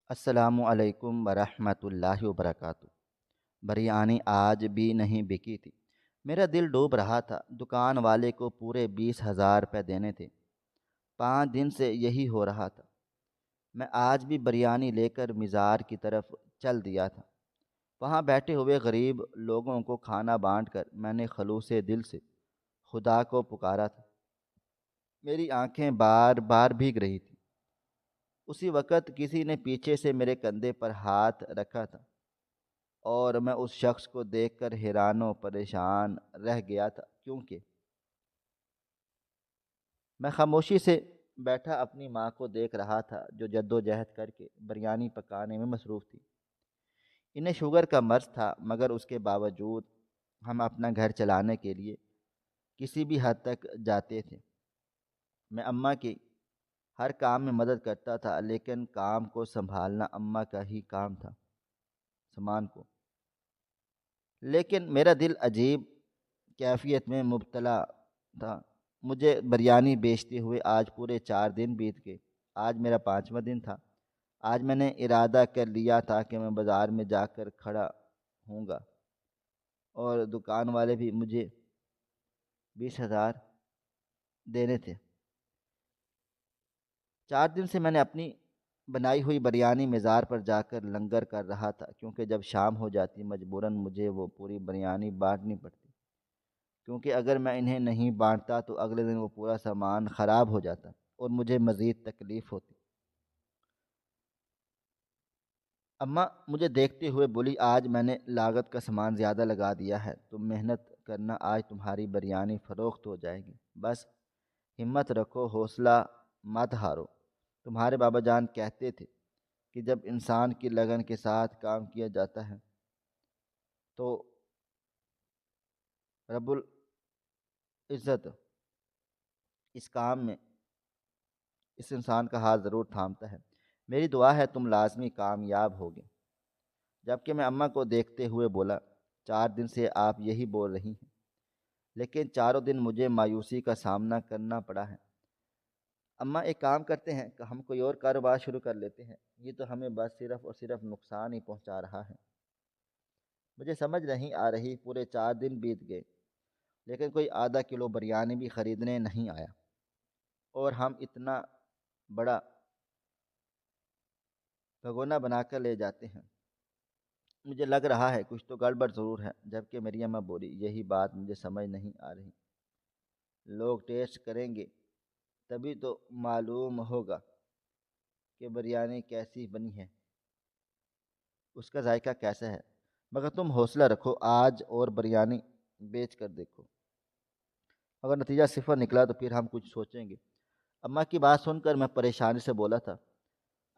السلام علیکم ورحمۃ اللہ وبرکاتہ۔ بریانی آج بھی نہیں بکی تھی۔ میرا دل ڈوب رہا تھا۔ دکان والے کو پورے 20,000 روپے دینے تھے۔ 5 دن سے یہی ہو رہا تھا۔ میں آج بھی بریانی لے کر مزار کی طرف چل دیا تھا۔ وہاں بیٹھے ہوئے غریب لوگوں کو کھانا بانٹ کر میں نے خلوص دل سے خدا کو پکارا تھا۔ میری آنکھیں بار بار بھیگ رہی تھیں۔ اسی وقت کسی نے پیچھے سے میرے کندھے پر ہاتھ رکھا تھا اور میں اس شخص کو دیکھ کر حیران و پریشان رہ گیا تھا، کیونکہ میں خاموشی سے بیٹھا اپنی ماں کو دیکھ رہا تھا جو جدوجہد کر کے بریانی پکانے میں مصروف تھی۔ انہیں شوگر کا مرض تھا، مگر اس کے باوجود ہم اپنا گھر چلانے کے لیے کسی بھی حد تک جاتے تھے۔ میں اماں کی ہر کام میں مدد کرتا تھا، لیکن کام کو سنبھالنا اماں کا ہی کام تھا، سامان کو۔ لیکن میرا دل عجیب کیفیت میں مبتلا تھا۔ مجھے بریانی بیچتے ہوئے آج پورے 4 دن بیت گئے۔ آج میرا 5واں دن تھا۔ آج میں نے ارادہ کر لیا تھا کہ میں بازار میں جا کر کھڑا ہوں گا اور دکان والے بھی مجھے 20,000 دینے تھے۔ 4 دن سے میں نے اپنی بنائی ہوئی بریانی مزار پر جا کر لنگر کر رہا تھا، کیونکہ جب شام ہو جاتی مجبوراً مجھے وہ پوری بریانی بانٹنی پڑتی، کیونکہ اگر میں انہیں نہیں بانٹتا تو اگلے دن وہ پورا سامان خراب ہو جاتا اور مجھے مزید تکلیف ہوتی۔ اماں مجھے دیکھتے ہوئے بولی، آج میں نے لاگت کا سامان زیادہ لگا دیا ہے، تم محنت کرنا، آج تمہاری بریانی فروخت ہو جائے گی۔ بس ہمت رکھو، حوصلہ مت ہارو۔ تمہارے بابا جان کہتے تھے کہ جب انسان کی لگن کے ساتھ کام کیا جاتا ہے تو رب العزت اس کام میں اس انسان کا ہاتھ ضرور تھامتا ہے۔ میری دعا ہے تم لازمی کامیاب ہوگے۔ جبکہ میں اماں کو دیکھتے ہوئے بولا، 4 دن سے آپ یہی بول رہی ہیں، لیکن چاروں دن مجھے مایوسی کا سامنا کرنا پڑا ہے۔ اماں ایک کام کرتے ہیں کہ ہم کوئی اور کاروبار شروع کر لیتے ہیں، یہ تو ہمیں بس صرف اور صرف نقصان ہی پہنچا رہا ہے۔ مجھے سمجھ نہیں آ رہی، پورے 4 دن بیت گئے لیکن کوئی آدھا کلو بریانی بھی خریدنے نہیں آیا، اور ہم اتنا بڑا بھگونا بنا کر لے جاتے ہیں۔ مجھے لگ رہا ہے کچھ تو گڑبڑ ضرور ہے۔ جبکہ میری اماں بولی، یہی بات مجھے سمجھ نہیں آ رہی۔ لوگ ٹیسٹ کریں گے تبھی تو معلوم ہوگا کہ بریانی کیسی بنی ہے، اس کا ذائقہ کیسا ہے۔ مگر تم حوصلہ رکھو، آج اور بریانی بیچ کر دیکھو، اگر نتیجہ صفر نکلا تو پھر ہم کچھ سوچیں گے۔ اماں کی بات سن کر میں پریشانی سے بولا تھا،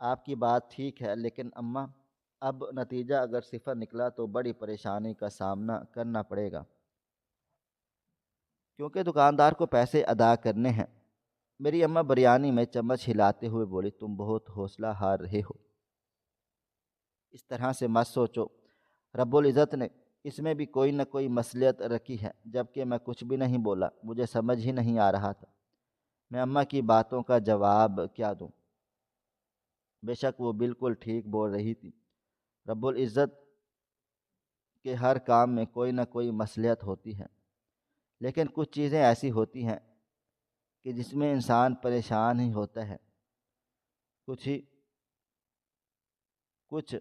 آپ کی بات ٹھیک ہے، لیکن اماں اب نتیجہ اگر صفر نکلا تو بڑی پریشانی کا سامنا کرنا پڑے گا، کیونکہ دکاندار کو پیسے ادا کرنے ہیں۔ میری اماں بریانی میں چمچ ہلاتے ہوئے بولی، تم بہت حوصلہ ہار رہے ہو، اس طرح سے مت سوچو، رب العزت نے اس میں بھی کوئی نہ کوئی مصلحت رکھی ہے۔ جبکہ میں کچھ بھی نہیں بولا، مجھے سمجھ ہی نہیں آ رہا تھا میں اماں کی باتوں کا جواب کیا دوں۔ بے شک وہ بالکل ٹھیک بول رہی تھی۔ رب العزت کے ہر کام میں کوئی نہ کوئی مصلحت ہوتی ہے، لیکن کچھ چیزیں ایسی ہوتی ہیں کہ جس میں انسان پریشان ہی ہوتا ہے۔ کچھ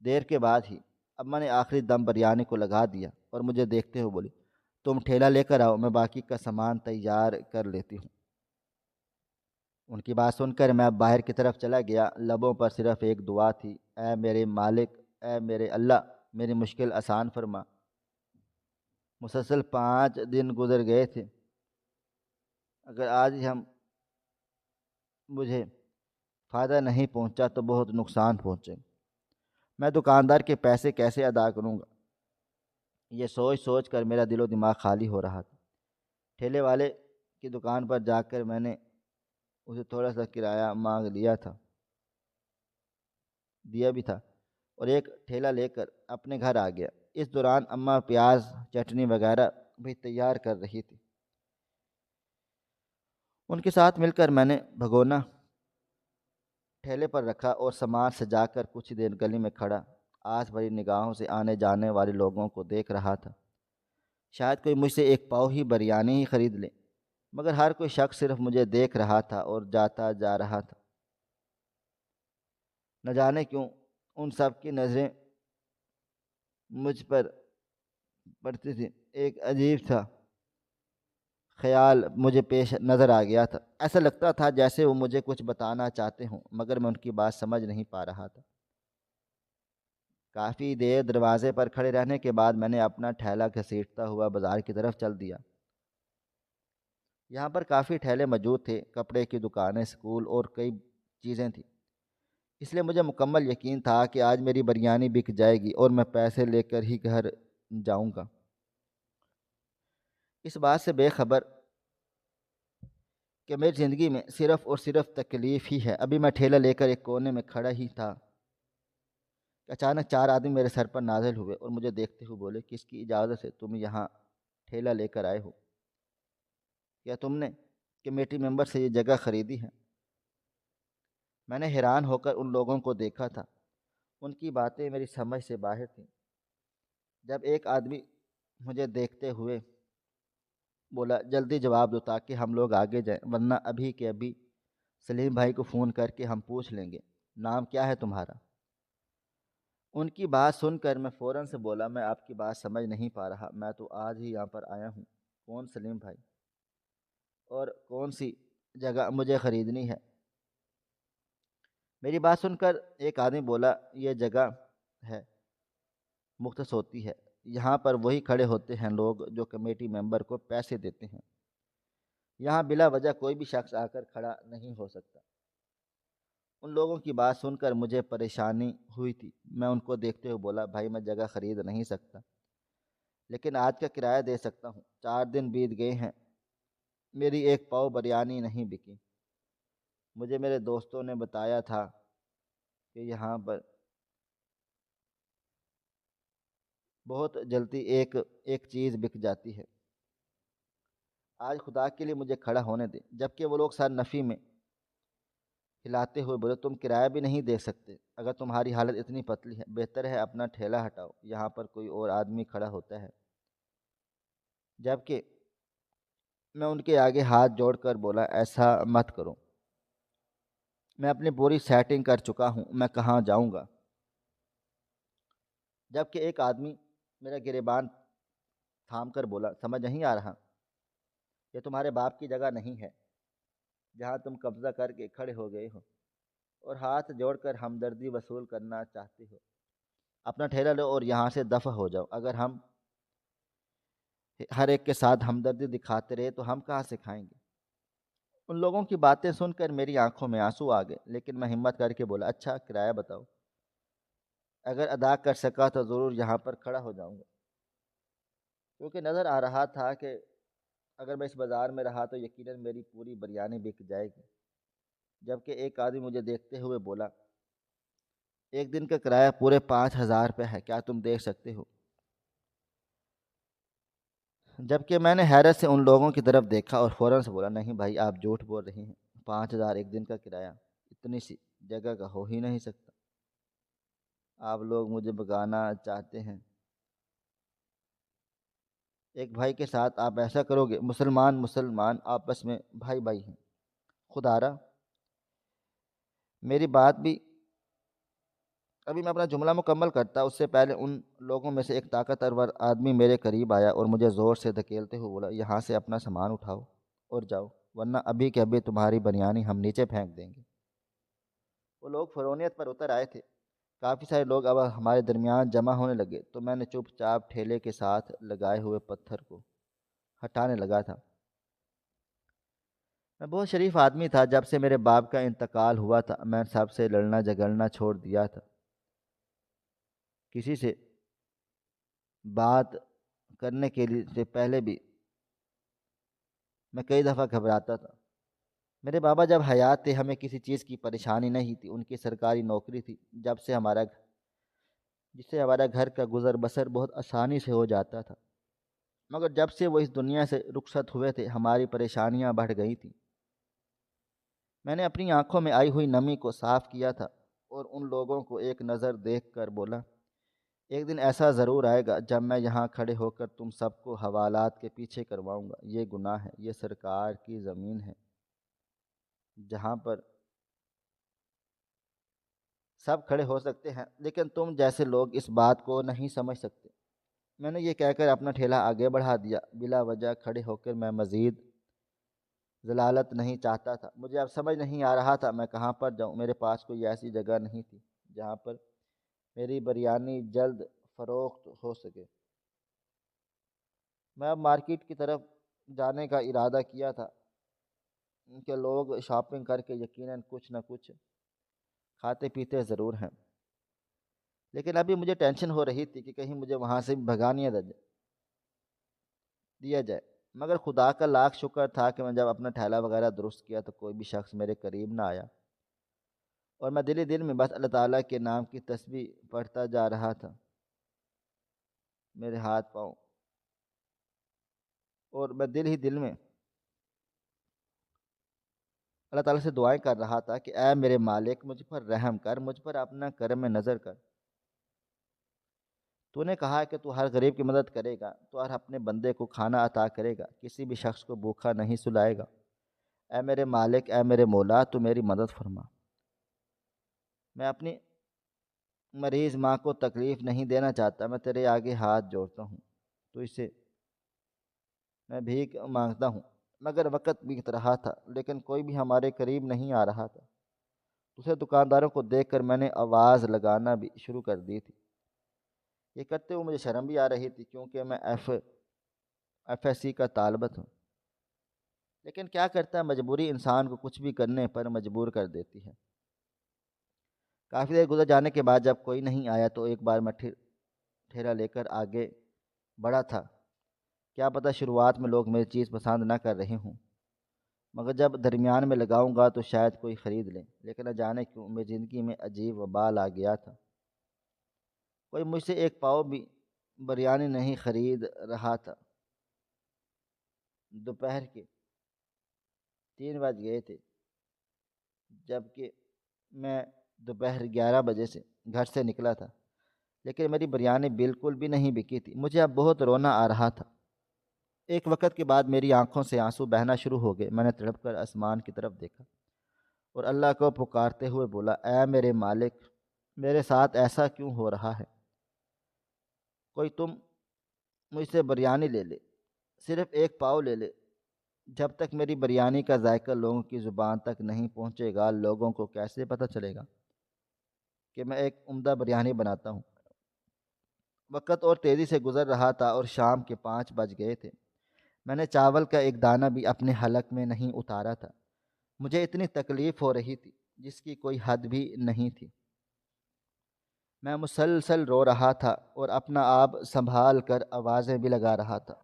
دیر کے بعد ہی اماں نے آخری دم بریانی کو لگا دیا اور مجھے دیکھتے ہوئے بولی، تم ٹھیلا لے کر آؤ، میں باقی کا سامان تیار کر لیتی ہوں۔ ان کی بات سن کر میں باہر کی طرف چلا گیا۔ لبوں پر صرف ایک دعا تھی، اے میرے مالک، اے میرے اللہ، میری مشکل آسان فرما۔ مسلسل 5 دن گزر گئے تھے۔ اگر آج ہی مجھے فائدہ نہیں پہنچا تو بہت نقصان پہنچے۔ میں دکاندار کے پیسے کیسے ادا کروں گا؟ یہ سوچ سوچ کر میرا دل و دماغ خالی ہو رہا تھا۔ ٹھیلے والے کی دکان پر جا کر میں نے اسے تھوڑا سا کرایہ مانگ دیا بھی تھا اور ایک ٹھیلا لے کر اپنے گھر آ گیا۔ اس دوران اماں پیاز، چٹنی وغیرہ بھی تیار کر رہی تھی۔ ان کے ساتھ مل کر میں نے بھگونا ٹھیلے پر رکھا اور سامان سجا کر کچھ دیر گلی میں کھڑا آس بھری نگاہوں سے آنے جانے والے لوگوں کو دیکھ رہا تھا۔ شاید کوئی مجھ سے ایک پاؤ ہی بریانی ہی خرید لے، مگر ہر کوئی شخص صرف مجھے دیکھ رہا تھا اور جاتا جا رہا تھا۔ نہ جانے کیوں ان سب کی نظریں مجھ پر پڑتی تھیں۔ ایک عجیب تھا خیال مجھے پیش نظر آ گیا تھا۔ ایسا لگتا تھا جیسے وہ مجھے کچھ بتانا چاہتے ہوں، مگر میں ان کی بات سمجھ نہیں پا رہا تھا۔ کافی دیر دروازے پر کھڑے رہنے کے بعد میں نے اپنا ٹھیلا گھسیٹتا ہوا بازار کی طرف چل دیا۔ یہاں پر کافی ٹھیلے موجود تھے، کپڑے کی دکانیں، اسکول اور کئی چیزیں تھیں، اس لیے مجھے مکمل یقین تھا کہ آج میری بریانی بک جائے گی اور میں پیسے لے کر ہی گھر جاؤں گا۔ اس بات سے بے خبر کہ میری زندگی میں صرف اور صرف تکلیف ہی ہے، ابھی میں ٹھیلا لے کر ایک کونے میں کھڑا ہی تھا کہ اچانک 4 آدمی میرے سر پر نازل ہوئے اور مجھے دیکھتے ہوئے بولے، کس کی اجازت سے تم یہاں ٹھیلا لے کر آئے ہو؟ کیا تم نے کمیٹی ممبر سے یہ جگہ خریدی ہے؟ میں نے حیران ہو کر ان لوگوں کو دیکھا تھا، ان کی باتیں میری سمجھ سے باہر تھیں۔ جب ایک آدمی مجھے دیکھتے ہوئے بولا، جلدی جواب دو تاکہ ہم لوگ آگے جائیں، ورنہ ابھی کے ابھی سلیم بھائی کو فون کر کے ہم پوچھ لیں گے، نام کیا ہے تمہارا؟ ان کی بات سن کر میں فوراً سے بولا، میں آپ کی بات سمجھ نہیں پا رہا، میں تو آج ہی یہاں پر آیا ہوں۔ کون سلیم بھائی؟ اور کون سی جگہ مجھے خریدنی ہے؟ میری بات سن کر ایک آدمی بولا، یہ جگہ ہے، مختص ہوتی ہے، یہاں پر وہی کھڑے ہوتے ہیں لوگ جو کمیٹی ممبر کو پیسے دیتے ہیں، یہاں بلا وجہ کوئی بھی شخص آ کر کھڑا نہیں ہو سکتا۔ ان لوگوں کی بات سن کر مجھے پریشانی ہوئی تھی، میں ان کو دیکھتے ہوئے بولا، بھائی میں جگہ خرید نہیں سکتا، لیکن آج کا کرایہ دے سکتا ہوں۔ 4 دن بیت گئے ہیں، میری ایک پاؤ بریانی نہیں بکی۔ مجھے میرے دوستوں نے بتایا تھا کہ یہاں پر بہت جلدی ایک ایک چیز بک جاتی ہے، آج خدا کے لیے مجھے کھڑا ہونے دیں۔ جبکہ وہ لوگ سر نفی میں ہلاتے ہوئے بولے، تم کرایہ بھی نہیں دے سکتے، اگر تمہاری حالت اتنی پتلی ہے بہتر ہے اپنا ٹھیلا ہٹاؤ، یہاں پر کوئی اور آدمی کھڑا ہوتا ہے۔ جبکہ میں ان کے آگے ہاتھ جوڑ کر بولا، ایسا مت کرو، میں اپنی پوری سیٹنگ کر چکا ہوں، میں کہاں جاؤں گا؟ جبکہ ایک آدمی میرا گریبان تھام کر بولا، سمجھ نہیں آ رہا؟ یہ تمہارے باپ کی جگہ نہیں ہے جہاں تم قبضہ کر کے کھڑے ہو گئے ہو اور ہاتھ جوڑ کر ہمدردی وصول کرنا چاہتے ہو۔ اپنا ٹھیلا لو اور یہاں سے دفع ہو جاؤ۔ اگر ہم ہر ایک کے ساتھ ہمدردی دکھاتے رہے تو ہم کہاں سے کھائیں گے؟ ان لوگوں کی باتیں سن کر میری آنکھوں میں آنسو آ گئے، لیکن میں ہمت کر کے بولا، اچھا کرایہ بتاؤ، اگر ادا کر سکا تو ضرور یہاں پر کھڑا ہو جاؤں گا، کیونکہ نظر آ رہا تھا کہ اگر میں اس بازار میں رہا تو یقیناً میری پوری بریانی بک جائے گی۔ جبکہ ایک آدمی مجھے دیکھتے ہوئے بولا، ایک دن کا کرایہ پورے 5,000 روپے ہے، کیا تم دے سکتے ہو؟ جبکہ میں نے حیرت سے ان لوگوں کی طرف دیکھا اور فوراً سے بولا، نہیں بھائی آپ جھوٹ بول رہے ہیں، 5,000 ایک دن کا کرایہ اتنی سی جگہ کا ہو ہی نہیں سکتا، آپ لوگ مجھے بگانا چاہتے ہیں۔ ایک بھائی کے ساتھ آپ ایسا کرو گے؟ مسلمان آپس میں بھائی بھائی ہیں، خدا را میری بات بھی ابھی میں اپنا جملہ مکمل کرتا اس سے پہلے ان لوگوں میں سے ایک طاقتور آدمی میرے قریب آیا اور مجھے زور سے دھکیلتے ہوئے بولا، یہاں سے اپنا سامان اٹھاؤ اور جاؤ، ورنہ ابھی کے ابھی تمہاری بریانی ہم نیچے پھینک دیں گے۔ وہ لوگ فرونیت پر اتر آئے تھے، کافی سارے لوگ اب ہمارے درمیان جمع ہونے لگے تو میں نے چپ چاپ ٹھیلے کے ساتھ لگائے ہوئے پتھر کو ہٹانے لگا تھا۔ میں بہت شریف آدمی تھا، جب سے میرے باپ کا انتقال ہوا تھا میں سب سے لڑنا جھگڑنا چھوڑ دیا تھا، کسی سے بات کرنے کے لیے سے پہلے بھی میں کئی دفعہ گھبراتا تھا۔ میرے بابا جب حیات تھے ہمیں کسی چیز کی پریشانی نہیں تھی، ان کی سرکاری نوکری تھی، جس سے ہمارا گھر کا گزر بسر بہت آسانی سے ہو جاتا تھا، مگر جب سے وہ اس دنیا سے رخصت ہوئے تھے ہماری پریشانیاں بڑھ گئی تھیں۔ میں نے اپنی آنکھوں میں آئی ہوئی نمی کو صاف کیا تھا اور ان لوگوں کو ایک نظر دیکھ کر بولا، ایک دن ایسا ضرور آئے گا جب میں یہاں کھڑے ہو کر تم سب کو حوالات کے پیچھے کرواؤں گا۔ یہ گناہ ہے، یہ سرکار کی زمین ہے جہاں پر سب کھڑے ہو سکتے ہیں، لیکن تم جیسے لوگ اس بات کو نہیں سمجھ سکتے۔ میں نے یہ کہہ کر اپنا ٹھیلا آگے بڑھا دیا۔ بلا وجہ کھڑے ہو کر میں مزید ضلالت نہیں چاہتا تھا۔ مجھے اب سمجھ نہیں آ رہا تھا میں کہاں پر جاؤں۔ میرے پاس کوئی ایسی جگہ نہیں تھی جہاں پر میری بریانی جلد فروخت ہو سکے۔ میں اب مارکیٹ کی طرف جانے کا ارادہ کیا تھا کہ لوگ شاپنگ کر کے یقیناً کچھ نہ کچھ کھاتے پیتے ضرور ہیں، لیکن ابھی مجھے ٹینشن ہو رہی تھی کہ کہیں مجھے وہاں سے بھگا نہیں دیا جائے۔ مگر خدا کا لاکھ شکر تھا کہ میں جب اپنا ٹھیلا وغیرہ درست کیا تو کوئی بھی شخص میرے قریب نہ آیا، اور میں دل ہی دل میں بس اللہ تعالیٰ کے نام کی تسبیح پڑھتا جا رہا تھا۔ میرے ہاتھ پاؤں اور میں دل ہی دل میں اللہ تعالیٰ سے دعائیں کر رہا تھا کہ اے میرے مالک، مجھ پر رحم کر، مجھ پر اپنا کرم نظر کر۔ تو نے کہا کہ تو ہر غریب کی مدد کرے گا، تو ہر اپنے بندے کو کھانا عطا کرے گا، کسی بھی شخص کو بھوکا نہیں سلائے گا۔ اے میرے مالک، اے میرے مولا، تو میری مدد فرما۔ میں اپنی مریض ماں کو تکلیف نہیں دینا چاہتا، میں تیرے آگے ہاتھ جوڑتا ہوں، تو اسے میں بھیک مانگتا ہوں۔ مگر وقت بیت رہا تھا لیکن کوئی بھی ہمارے قریب نہیں آ رہا تھا۔ دوسرے دکانداروں کو دیکھ کر میں نے آواز لگانا بھی شروع کر دی تھی۔ یہ کرتے ہوئے مجھے شرم بھی آ رہی تھی کیونکہ میں ایف ایس سی کا طالبت ہوں، لیکن کیا کرتا ہے، مجبوری انسان کو کچھ بھی کرنے پر مجبور کر دیتی ہے۔ کافی دیر گزر جانے کے بعد جب کوئی نہیں آیا تو ایک بار میں ٹھیلا لے کر آگے بڑھا تھا۔ کیا پتہ شروعات میں لوگ میری چیز پسند نہ کر رہے ہوں، مگر جب درمیان میں لگاؤں گا تو شاید کوئی خرید لے۔ لیکن نہ جانے کیوں میری زندگی میں عجیب وبال آ گیا تھا۔ کوئی مجھ سے ایک پاؤ بھی بریانی نہیں خرید رہا تھا۔ دوپہر کے 3 بج گئے تھے جبکہ میں دوپہر 11 بجے سے گھر سے نکلا تھا، لیکن میری بریانی بالکل بھی نہیں بکی تھی۔ مجھے اب بہت رونا آ رہا تھا۔ ایک وقت کے بعد میری آنکھوں سے آنسو بہنا شروع ہو گئے۔ میں نے تڑپ کر آسمان کی طرف دیکھا اور اللہ کو پکارتے ہوئے بولا، اے میرے مالک، میرے ساتھ ایسا کیوں ہو رہا ہے؟ کوئی تم مجھ سے بریانی لے لے، صرف ایک پاؤ لے لے۔ جب تک میری بریانی کا ذائقہ لوگوں کی زبان تک نہیں پہنچے گا، لوگوں کو کیسے پتہ چلے گا کہ میں ایک عمدہ بریانی بناتا ہوں؟ وقت اور تیزی سے گزر رہا تھا اور شام کے 5 بج گئے تھے۔ میں نے چاول کا ایک دانہ بھی اپنے حلق میں نہیں اتارا تھا۔ مجھے اتنی تکلیف ہو رہی تھی جس کی کوئی حد بھی نہیں تھی۔ میں مسلسل رو رہا تھا اور اپنا آپ سنبھال کر آوازیں بھی لگا رہا تھا،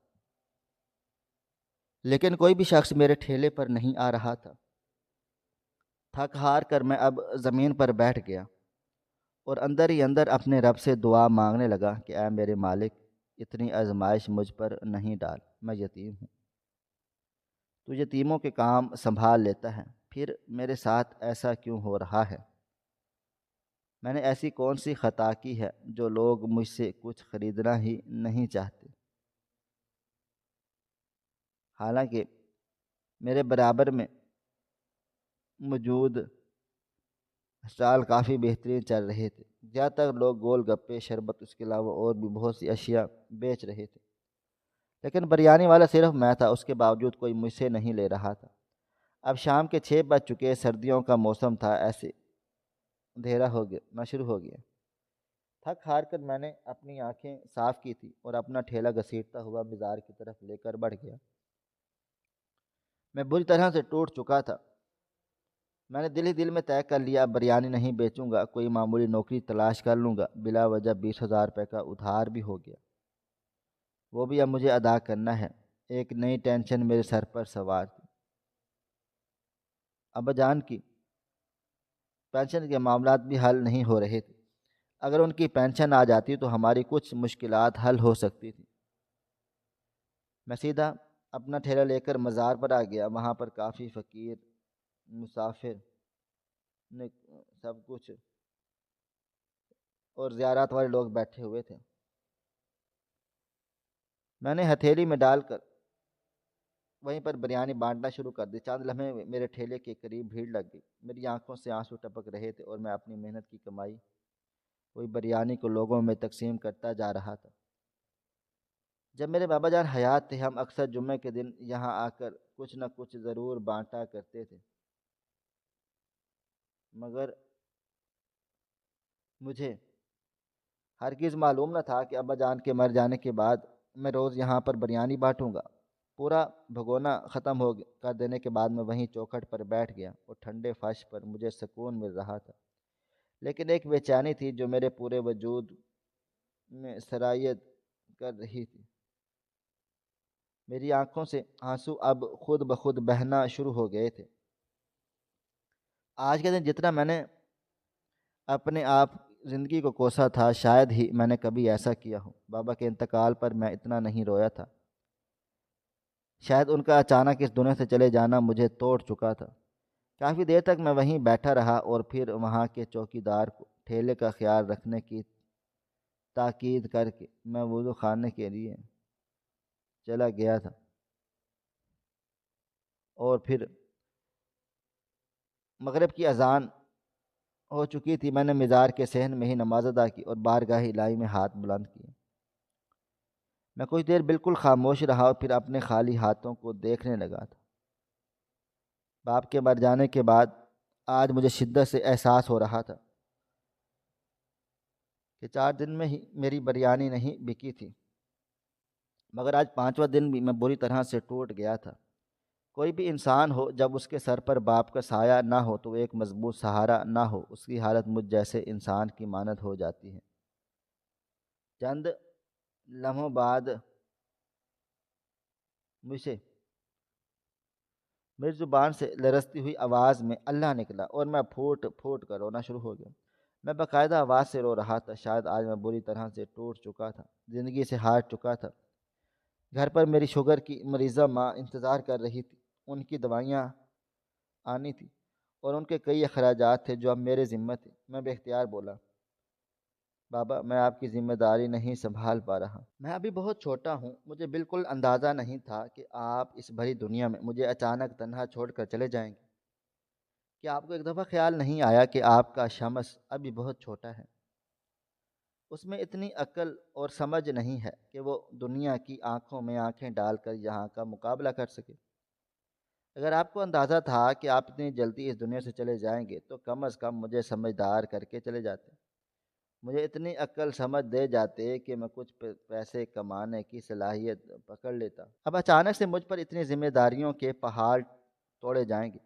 لیکن کوئی بھی شخص میرے ٹھیلے پر نہیں آ رہا تھا۔ تھک ہار کر میں اب زمین پر بیٹھ گیا اور اندر ہی اندر اپنے رب سے دعا مانگنے لگا کہ اے میرے مالک، اتنی آزمائش مجھ پر نہیں ڈال، میں یتیم ہوں، تو یتیموں کے کام سنبھال لیتا ہے، پھر میرے ساتھ ایسا کیوں ہو رہا ہے؟ میں نے ایسی کون سی خطا کی ہے جو لوگ مجھ سے کچھ خریدنا ہی نہیں چاہتے؟ حالانکہ میرے برابر میں موجود اسٹال کافی بہترین چل رہے تھے۔ زیادہ تر لوگ گول گپے، شربت، اس کے علاوہ اور بھی بہت سی اشیاء بیچ رہے تھے، لیکن بریانی والا صرف میں تھا۔ اس کے باوجود کوئی مجھ سے نہیں لے رہا تھا۔ اب شام کے 6 بج چکے، سردیوں کا موسم تھا، ایسے اندھیرا شروع ہو گیا۔ تھک ہار کر میں نے اپنی آنکھیں صاف کی تھی اور اپنا ٹھیلا گھسیٹتا ہوا مزار کی طرف لے کر بڑھ گیا۔ میں بری طرح سے ٹوٹ چکا تھا۔ میں نے دل ہی دل میں طے کر لیا، بریانی نہیں بیچوں گا، کوئی معمولی نوکری تلاش کر لوں گا۔ بلا وجہ 20,000 روپے کا ادھار بھی ہو گیا، وہ بھی اب مجھے ادا کرنا ہے۔ ایک نئی ٹینشن میرے سر پر سوار تھی۔ ابا جان کی پینشن کے معاملات بھی حل نہیں ہو رہے تھے۔ اگر ان کی پینشن آ جاتی تو ہماری کچھ مشکلات حل ہو سکتی تھی۔ میں سیدھا اپنا ٹھیلا لے کر مزار پر آ گیا۔ وہاں پر کافی فقیر مسافر نے سب کچھ اور زیارات والے لوگ بیٹھے ہوئے تھے۔ میں نے ہتھیلی میں ڈال کر وہیں پر بریانی بانٹنا شروع کر دی۔ چند لمحے میں میرے ٹھیلے کے قریب بھیڑ لگ گئی، میری آنکھوں سے آنسو ٹپک رہے تھے اور میں اپنی محنت کی کمائی وہی بریانی کو لوگوں میں تقسیم کرتا جا رہا تھا۔ جب میرے بابا جان حیات تھے، ہم اکثر جمعے کے دن یہاں آ کر کچھ نہ کچھ ضرور بانٹا کرتے تھے، مگر مجھے ہرگز معلوم نہ تھا کہ ابا جان کے مر جانے کے بعد میں روز یہاں پر بریانی بانٹوں گا۔ پورا بھگونا ختم کر دینے کے بعد میں وہیں چوکھٹ پر بیٹھ گیا اور ٹھنڈے فرش پر مجھے سکون مل رہا تھا، لیکن ایک بے چینی تھی جو میرے پورے وجود میں سرایت کر رہی تھی۔ میری آنکھوں سے آنسو اب خود بخود بہنا شروع ہو گئے تھے۔ آج کے دن جتنا میں نے اپنے آپ زندگی کو کوسا تھا، شاید ہی میں نے کبھی ایسا کیا ہو۔ بابا کے انتقال پر میں اتنا نہیں رویا تھا، شاید ان کا اچانک اس دنیا سے چلے جانا مجھے توڑ چکا تھا۔ کافی دیر تک میں وہیں بیٹھا رہا اور پھر وہاں کے چوکیدار کو ٹھیلے کا خیال رکھنے کی تاکید کر کے میں وضو خانے کے لیے چلا گیا تھا، اور پھر مغرب کی اذان ہو چکی تھی۔ میں نے مزار کے صحن میں ہی نماز ادا کی اور بارگاہ الہی میں ہاتھ بلند کیے۔ میں کچھ دیر بالکل خاموش رہا اور پھر اپنے خالی ہاتھوں کو دیکھنے لگا تھا۔ باپ کے مر جانے کے بعد آج مجھے شدت سے احساس ہو رہا تھا کہ 4 دن میں ہی میری بریانی نہیں بکی تھی، مگر آج 5واں دن بھی میں بری طرح سے ٹوٹ گیا تھا۔ کوئی بھی انسان ہو، جب اس کے سر پر باپ کا سایہ نہ ہو تو ایک مضبوط سہارا نہ ہو، اس کی حالت مجھ جیسے انسان کی مانند ہو جاتی ہے۔ چند لمحوں بعد مجھے میری زبان سے لرزتی ہوئی آواز میں اللہ نکلا اور میں پھوٹ پھوٹ کر رونا شروع ہو گیا۔ میں باقاعدہ آواز سے رو رہا تھا، شاید آج میں بری طرح سے ٹوٹ چکا تھا، زندگی سے ہار چکا تھا۔ گھر پر میری شوگر کی مریضہ ماں انتظار کر رہی تھی، ان کی دوائیاں آنی تھی اور ان کے کئی اخراجات تھے جو اب میرے ذمہ تھے۔ میں بے اختیار بولا، بابا میں آپ کی ذمہ داری نہیں سنبھال پا رہا، میں ابھی بہت چھوٹا ہوں، مجھے بالکل اندازہ نہیں تھا کہ آپ اس بھری دنیا میں مجھے اچانک تنہا چھوڑ کر چلے جائیں گے۔ کیا آپ کو ایک دفعہ خیال نہیں آیا کہ آپ کا شمس ابھی بہت چھوٹا ہے، اس میں اتنی عقل اور سمجھ نہیں ہے کہ وہ دنیا کی آنکھوں میں آنکھیں ڈال کر یہاں کا مقابلہ کر سکے؟ اگر آپ کو اندازہ تھا کہ آپ اتنی جلدی اس دنیا سے چلے جائیں گے تو کم از کم مجھے سمجھدار کر کے چلے جاتے، مجھے اتنی عقل سمجھ دے جاتے کہ میں کچھ پیسے کمانے کی صلاحیت پکڑ لیتا۔ اب اچانک سے مجھ پر اتنی ذمہ داریوں کے پہاڑ توڑے جائیں گے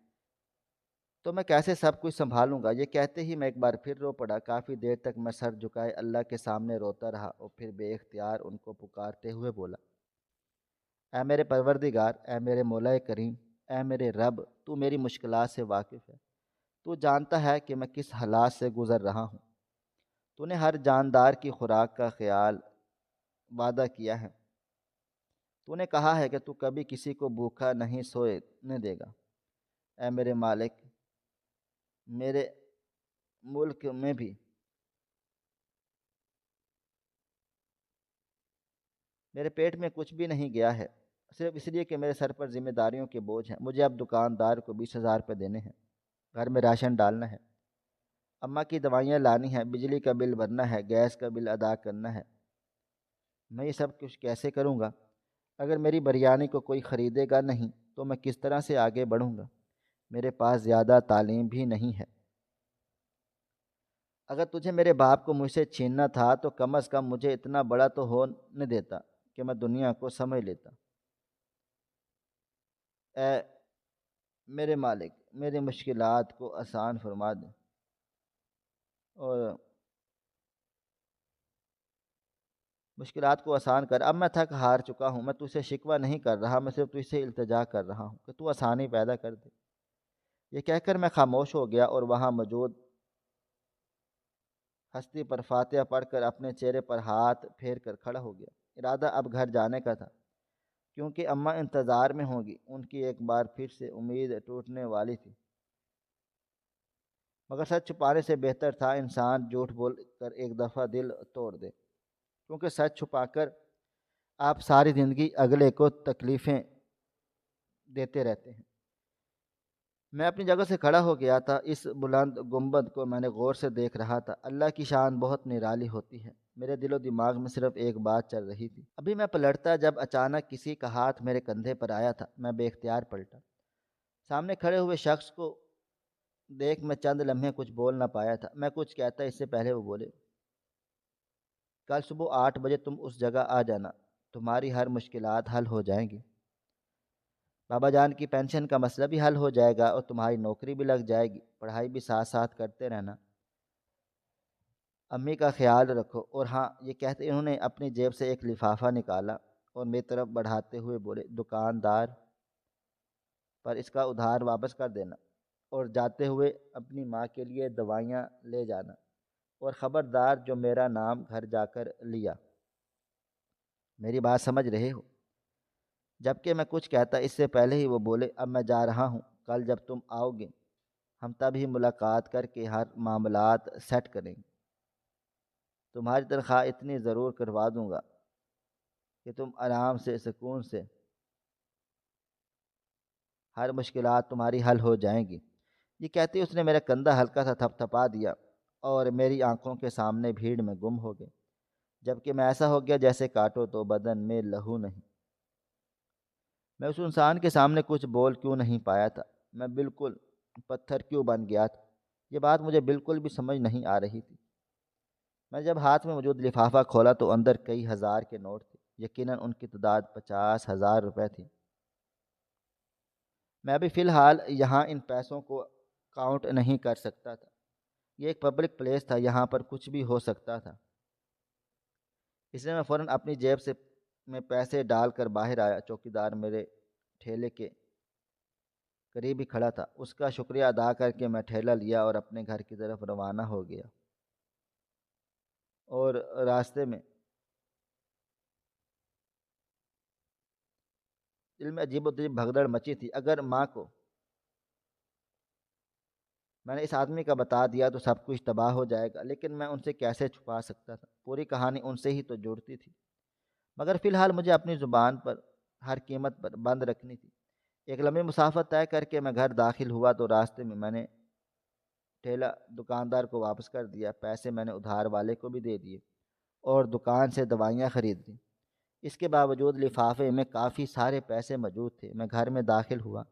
تو میں کیسے سب کچھ سنبھالوں گا؟ یہ کہتے ہی میں ایک بار پھر رو پڑا۔ کافی دیر تک میں سر جھکائے اللہ کے سامنے روتا رہا اور پھر بے اختیار ان کو پکارتے ہوئے بولا، اے میرے پروردگار، اے میرے مولا کریم، اے میرے رب، تو میری مشکلات سے واقف ہے، تو جانتا ہے کہ میں کس حالات سے گزر رہا ہوں۔ تو نے ہر جاندار کی خوراک کا خیال وعدہ کیا ہے، تو نے کہا ہے کہ تو کبھی کسی کو بھوکا نہیں سونے دے گا۔ اے میرے مالک، میرے ملک میں بھی میرے پیٹ میں کچھ بھی نہیں گیا ہے، صرف اس لیے کہ میرے سر پر ذمہ داریوں کے بوجھ ہیں۔ مجھے اب دکاندار کو 20,000 روپے دینے ہیں، گھر میں راشن ڈالنا ہے، اماں کی دوائیاں لانی ہیں، بجلی کا بل بھرنا ہے، گیس کا بل ادا کرنا ہے۔ میں یہ سب کچھ کیسے کروں گا؟ اگر میری بریانی کو کوئی خریدے گا نہیں تو میں کس طرح سے آگے بڑھوں گا؟ میرے پاس زیادہ تعلیم بھی نہیں ہے۔ اگر تجھے میرے باپ کو مجھ سے چھیننا تھا تو کم از کم مجھے اتنا بڑا تو ہونے دیتا کہ میں دنیا کو سمجھ لیتا۔ اے میرے مالک، میری مشکلات کو آسان فرما دے اور مشکلات کو آسان کر۔ اب میں تھک ہار چکا ہوں، میں تجھ سے شکوہ نہیں کر رہا، میں صرف تجھ سے التجا کر رہا ہوں کہ تو آسانی پیدا کر دے۔ یہ کہہ کر میں خاموش ہو گیا اور وہاں موجود ہستی پر فاتحہ پڑھ کر اپنے چہرے پر ہاتھ پھیر کر کھڑا ہو گیا۔ ارادہ اب گھر جانے کا تھا کیونکہ اماں انتظار میں ہوں گی، ان کی ایک بار پھر سے امید ٹوٹنے والی تھی۔ مگر سچ چھپانے سے بہتر تھا انسان جھوٹ بول کر ایک دفعہ دل توڑ دے، کیونکہ سچ چھپا کر آپ ساری زندگی اگلے کو تکلیفیں دیتے رہتے ہیں۔ میں اپنی جگہ سے کھڑا ہو گیا تھا، اس بلند گنبد کو میں نے غور سے دیکھ رہا تھا۔ اللہ کی شان بہت نرالی ہوتی ہے۔ میرے دل و دماغ میں صرف ایک بات چل رہی تھی۔ ابھی میں پلٹتا جب اچانک کسی کا ہاتھ میرے کندھے پر آیا تھا، میں بے اختیار پلٹا۔ سامنے کھڑے ہوئے شخص کو دیکھ میں چند لمحے کچھ بول نہ پایا تھا۔ میں کچھ کہتا اس سے پہلے وہ بولے، کل صبح 8 بجے تم اس جگہ آ جانا، تمہاری ہر مشکلات حل ہو جائیں گی۔ بابا جان کی پینشن کا مسئلہ بھی حل ہو جائے گا اور تمہاری نوکری بھی لگ جائے گی، پڑھائی بھی ساتھ ساتھ کرتے رہنا۔ امی کا خیال رکھو۔ اور ہاں، یہ کہتے انہوں نے اپنی جیب سے ایک لفافہ نکالا اور میری طرف بڑھاتے ہوئے بولے، دکاندار پر اس کا ادھار واپس کر دینا، اور جاتے ہوئے اپنی ماں کے لیے دوائیاں لے جانا، اور خبردار جو میرا نام گھر جا کر لیا۔ میری بات سمجھ رہے ہو؟ جبکہ میں کچھ کہتا اس سے پہلے ہی وہ بولے، اب میں جا رہا ہوں، کل جب تم آؤ گے ہم تب ہی ملاقات کر کے ہر معاملات سیٹ کریں گے۔ تمہاری تنخواہ اتنی ضرور کروا دوں گا کہ تم آرام سے سکون سے ہر مشکلات تمہاری حل ہو جائیں گی۔ یہ کہتے اس نے میرا کندھا ہلکا سا تھپ تھپا دیا اور میری آنکھوں کے سامنے بھیڑ میں گم ہو گئے، جبکہ میں ایسا ہو گیا جیسے کاٹو تو بدن میں لہو نہیں۔ میں اس انسان کے سامنے کچھ بول کیوں نہیں پایا تھا؟ میں بالکل پتھر کیوں بن گیا تھا؟ یہ بات مجھے بالکل بھی سمجھ نہیں آ رہی تھی۔ میں جب ہاتھ میں موجود لفافہ کھولا تو اندر کئی ہزار کے نوٹ تھے، یقیناً ان کی تعداد 50,000 روپے تھی۔ میں ابھی فی الحال یہاں ان پیسوں کو کاؤنٹ نہیں کر سکتا تھا۔ یہ ایک پبلک پلیس تھا، یہاں پر کچھ بھی ہو سکتا تھا۔ اس لیے میں فوراً اپنی جیب سے میں پیسے ڈال کر باہر آیا۔ چوکیدار میرے ٹھیلے کے قریب ہی کھڑا تھا۔ اس کا شکریہ ادا کر کے میں ٹھیلا لیا اور اپنے گھر کی طرف روانہ ہو گیا۔ اور راستے میں دل میں عجیب و غریب بھگدڑ مچی تھی۔ اگر ماں کو میں نے اس آدمی کا بتا دیا تو سب کچھ تباہ ہو جائے گا، لیکن میں ان سے کیسے چھپا سکتا تھا؟ پوری کہانی ان سے ہی تو جڑتی تھی۔ مگر فی الحال مجھے اپنی زبان پر ہر قیمت پر بند رکھنی تھی۔ ایک لمبی مسافت طے کر کے میں گھر داخل ہوا تو راستے میں نے ٹھیلا دکاندار کو واپس کر دیا، پیسے میں نے ادھار والے کو بھی دے دیے اور دکان سے دوائیاں خرید لیں۔ اس کے باوجود لفافے میں کافی سارے پیسے موجود تھے۔ میں گھر میں داخل ہوا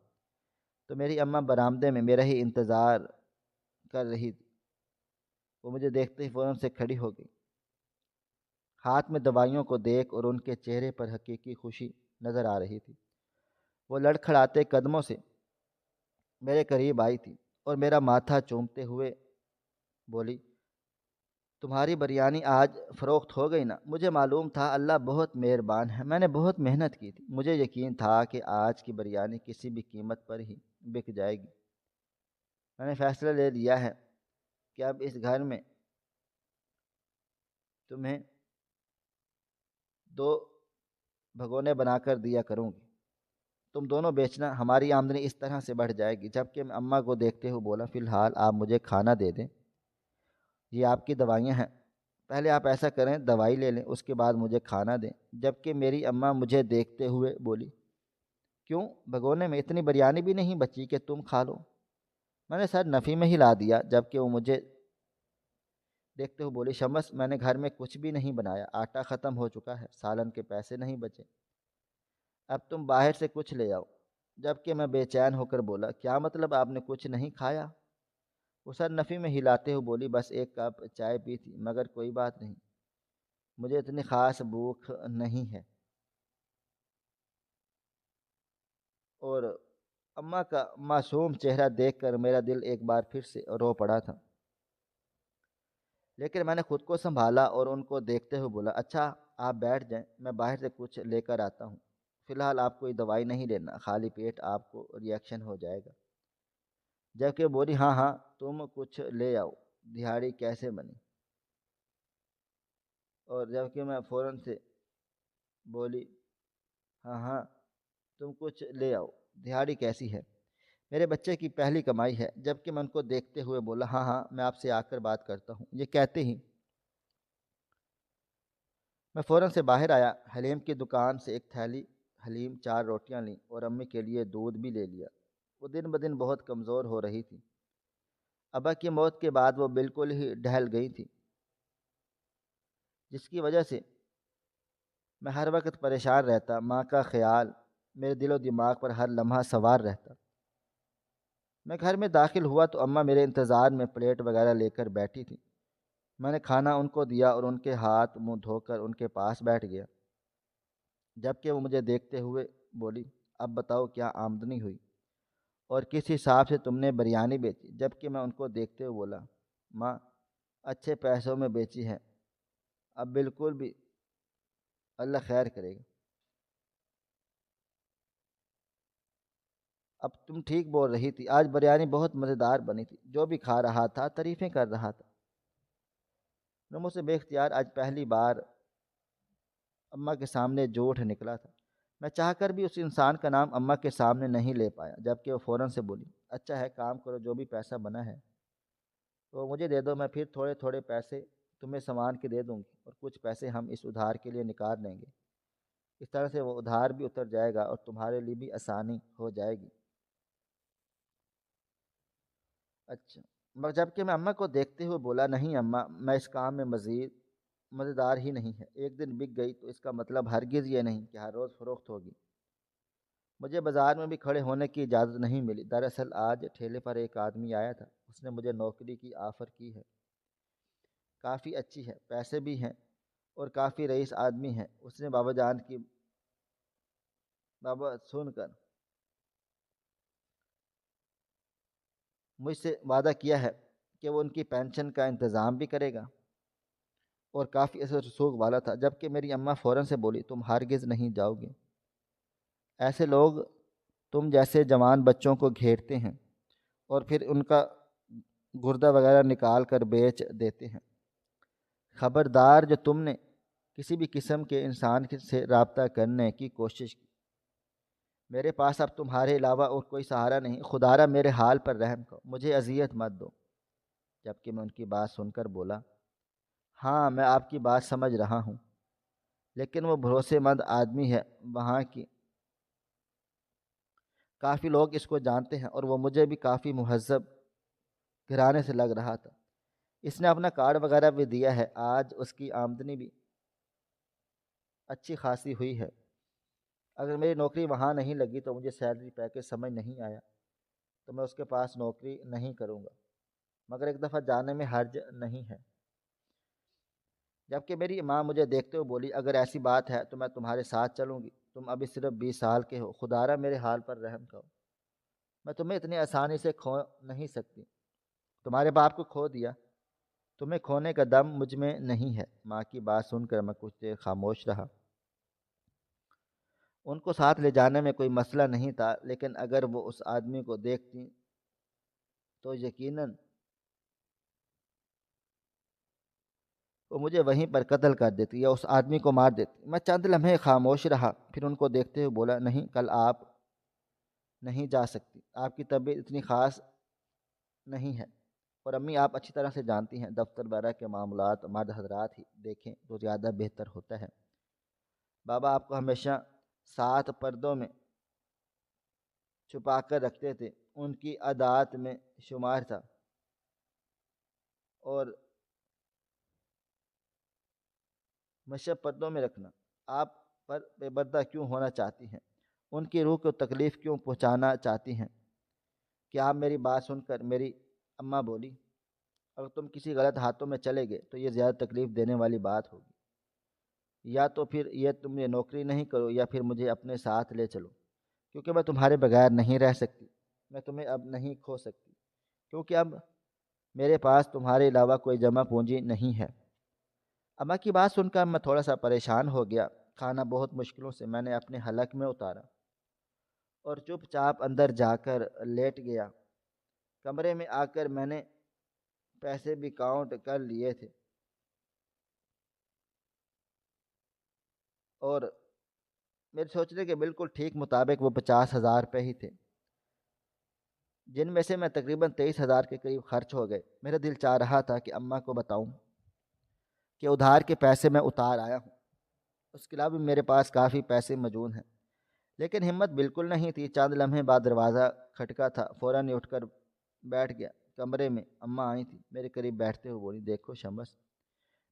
تو میری اماں برآمدے میں میرا ہی انتظار کر رہی تھی۔ وہ مجھے دیکھتے ہی فوراً سے کھڑی ہو گئی۔ ہاتھ میں دوائیوں کو دیکھ اور ان کے چہرے پر حقیقی خوشی نظر آ رہی تھی۔ وہ لڑکھڑاتے قدموں سے میرے قریب آئی تھی اور میرا ماتھا چومتے ہوئے بولی، تمہاری بریانی آج فروخت ہو گئی نا؟ مجھے معلوم تھا اللہ بہت مہربان ہے، میں نے بہت محنت کی تھی، مجھے یقین تھا کہ آج کی بریانی کسی بھی قیمت پر ہی بک جائے گی۔ میں نے فیصلہ لے لیا ہے کہ اب اس گھر میں تمہیں 2 بھگونے بنا کر دیا کروں گی، تم دونوں بیچنا، ہماری آمدنی اس طرح سے بڑھ جائے گی۔ جبکہ میں اماں کو دیکھتے ہوئے بولا، فی الحال آپ مجھے کھانا دے دیں، یہ آپ کی دوائیاں ہیں، پہلے آپ ایسا کریں دوائی لے لیں، اس کے بعد مجھے کھانا دیں۔ جبکہ میری اماں مجھے دیکھتے ہوئے بولی، کیوں بھگونے میں اتنی بریانی بھی نہیں بچی کہ تم کھا لو؟ میں نے سر نفی میں ہلا دیا، جبکہ وہ مجھے دیکھتے ہوئے بولی، شمس میں نے گھر میں کچھ بھی نہیں بنایا، آٹا ختم ہو چکا ہے، سالن کے پیسے نہیں بچے، اب تم باہر سے کچھ لے آؤ۔ جبکہ میں بے چین ہو کر بولا، کیا مطلب آپ نے کچھ نہیں کھایا؟ وہ سر نفی میں ہلاتے ہوئے بولی، بس ایک کپ چائے پی تھی، مگر کوئی بات نہیں، مجھے اتنی خاص بھوک نہیں ہے۔ اور اماں کا معصوم چہرہ دیکھ کر میرا دل ایک بار پھر سے رو پڑا تھا، لیکن میں نے خود کو سنبھالا اور ان کو دیکھتے ہوئے بولا، اچھا آپ بیٹھ جائیں، میں باہر سے کچھ لے کر آتا ہوں، فی الحال آپ کوئی دوائی نہیں لینا، خالی پیٹ آپ کو ری ایکشن ہو جائے گا۔ جبکہ بولی، ہاں ہاں تم کچھ لے آؤ، دہاڑی کیسے بنی؟ اور جبکہ میں فوراً سے بولی، ہاں ہاں تم کچھ لے آؤ، دہاڑی کیسی ہے؟ میرے بچے کی پہلی کمائی ہے۔ جب کہ میں ان کو دیکھتے ہوئے بولا ہاں ہاں میں آپ سے آ کر بات کرتا ہوں۔ یہ کہتے ہی میں فوراً سے باہر آیا، حلیم کی دکان سے ایک تھیلی حلیم، 4 روٹیاں لیں اور امی کے لیے دودھ بھی لے لیا۔ وہ دن بدن بہت کمزور ہو رہی تھی۔ ابا کی موت کے بعد وہ بالکل ہی ڈھل گئی تھی، جس کی وجہ سے میں ہر وقت پریشان رہتا۔ ماں کا خیال میرے دل و دماغ پر ہر لمحہ سوار رہتا۔ میں گھر میں داخل ہوا تو اماں میرے انتظار میں پلیٹ وغیرہ لے کر بیٹھی تھی۔ میں نے کھانا ان کو دیا اور ان کے ہاتھ منہ دھو کر ان کے پاس بیٹھ گیا، جبکہ وہ مجھے دیکھتے ہوئے بولی اب بتاؤ کیا آمدنی ہوئی اور کس حساب سے تم نے بریانی بیچی؟ جبکہ میں ان کو دیکھتے ہوئے بولا ماں اچھے پیسوں میں بیچی ہے، اب بالکل بھی اللہ خیر کرے گا۔ اب تم ٹھیک بول رہی تھی، آج بریانی بہت مزیدار بنی تھی۔ جو بھی کھا رہا تھا تعریفیں کر رہا تھا۔ نمو سے بے اختیار آج پہلی بار اماں کے سامنے جھوٹ نکلا تھا۔ میں چاہ کر بھی اس انسان کا نام اماں کے سامنے نہیں لے پایا، جبکہ وہ فوراً سے بولی اچھا ہے کام کرو، جو بھی پیسہ بنا ہے تو مجھے دے دو، میں پھر تھوڑے تھوڑے پیسے تمہیں سامان کے دے دوں گی اور کچھ پیسے ہم اس ادھار کے لیے نکال لیں گے۔ اس طرح سے وہ ادھار بھی اتر جائے گا اور تمہارے لیے بھی آسانی ہو جائے گی۔ اچھا، مگر جبکہ میں اماں کو دیکھتے ہوئے بولا نہیں اماں، میں اس کام میں مزید مزیدار ہی نہیں ہے۔ ایک دن بک گئی تو اس کا مطلب ہرگز یہ نہیں کہ ہر روز فروخت ہوگی۔ مجھے بازار میں بھی کھڑے ہونے کی اجازت نہیں ملی۔ دراصل آج ٹھیلے پر ایک آدمی آیا تھا، اس نے مجھے نوکری کی آفر کی ہے، کافی اچھی ہے، پیسے بھی ہیں اور کافی رئیس آدمی ہے۔ اس نے بابا جان کی بابا سن کر مجھ سے وعدہ کیا ہے کہ وہ ان کی پینشن کا انتظام بھی کرے گا اور کافی اثر رسوخ والا تھا، جبکہ میری اماں فوراً سے بولی تم ہرگز نہیں جاؤ گے۔ ایسے لوگ تم جیسے جوان بچوں کو گھیرتے ہیں اور پھر ان کا گردہ وغیرہ نکال کر بیچ دیتے ہیں۔ خبردار جو تم نے کسی بھی قسم کے انسان سے رابطہ کرنے کی کوشش کی، میرے پاس اب تمہارے علاوہ اور کوئی سہارا نہیں، خدا را میرے حال پر رحم کرو، مجھے اذیت مت دو۔ جبکہ میں ان کی بات سن کر بولا ہاں میں آپ کی بات سمجھ رہا ہوں، لیکن وہ بھروسے مند آدمی ہے، وہاں کی کافی لوگ اس کو جانتے ہیں اور وہ مجھے بھی کافی مہذب گھرانے سے لگ رہا تھا۔ اس نے اپنا کارڈ وغیرہ بھی دیا ہے، آج اس کی آمدنی بھی اچھی خاصی ہوئی ہے۔ اگر میری نوکری وہاں نہیں لگی تو مجھے سیلری پیکج سمجھ نہیں آیا تو میں اس کے پاس نوکری نہیں کروں گا، مگر ایک دفعہ جانے میں حرج نہیں ہے۔ جبکہ میری ماں مجھے دیکھتے ہوئے بولی اگر ایسی بات ہے تو میں تمہارے ساتھ چلوں گی، تم ابھی صرف 20 سال کے ہو، خدا را میرے حال پر رحم کرو، میں تمہیں اتنی آسانی سے کھو نہیں سکتی، تمہارے باپ کو کھو دیا، تمہیں کھونے کا دم مجھ میں نہیں ہے۔ ماں کی بات سن کر میں کچھ دیر خاموش رہا۔ ان کو ساتھ لے جانے میں کوئی مسئلہ نہیں تھا، لیکن اگر وہ اس آدمی کو دیکھتی تو یقیناً وہ مجھے وہیں پر قتل کر دیتی یا اس آدمی کو مار دیتی۔ میں چند لمحے خاموش رہا، پھر ان کو دیکھتے ہوئے بولا نہیں کل آپ نہیں جا سکتی، آپ کی طبیعت اتنی خاص نہیں ہے، اور امی آپ اچھی طرح سے جانتی ہیں دفتر وغیرہ کے معاملات مرد حضرات ہی دیکھیں تو زیادہ بہتر ہوتا ہے۔ بابا آپ کو ہمیشہ 7 پردوں میں چھپا کر رکھتے تھے، ان کی عادات میں شمار تھا، اور مشب پردوں میں رکھنا۔ آپ پر بے پردہ کیوں ہونا چاہتی ہیں؟ ان کی روح کو تکلیف کیوں پہنچانا چاہتی ہیں؟ کہ آپ میری بات سن کر میری اماں بولی اگر تم کسی غلط ہاتھوں میں چلے گئے تو یہ زیادہ تکلیف دینے والی بات ہوگی، یا تو پھر یہ تم یہ نوکری نہیں کرو یا پھر مجھے اپنے ساتھ لے چلو، کیونکہ میں تمہارے بغیر نہیں رہ سکتی، میں تمہیں اب نہیں کھو سکتی، کیونکہ اب میرے پاس تمہارے علاوہ کوئی جمع پونجی نہیں ہے۔ اماں کی بات سن کر میں تھوڑا سا پریشان ہو گیا۔ کھانا بہت مشکلوں سے میں نے اپنے حلق میں اتارا اور چپ چاپ اندر جا کر لیٹ گیا۔ کمرے میں آ کر میں نے پیسے بھی کاؤنٹ کر لیے تھے اور میرے سوچنے کے بالکل ٹھیک مطابق وہ 50,000 روپے ہی تھے۔ جن میں سے میں تقریباً 23,000 کے قریب خرچ ہو گئے۔ میرا دل چاہ رہا تھا کہ اماں کو بتاؤں کہ ادھار کے پیسے میں اتار آیا ہوں، اس کے علاوہ بھی میرے پاس کافی پیسے موجود ہیں، لیکن ہمت بالکل نہیں تھی۔ چند لمحے بعد دروازہ کھٹکا تھا، فوراً ہی اٹھ کر بیٹھ گیا۔ کمرے میں اماں آئی تھی، میرے قریب بیٹھتے ہوئے بولی، دیکھو شمس،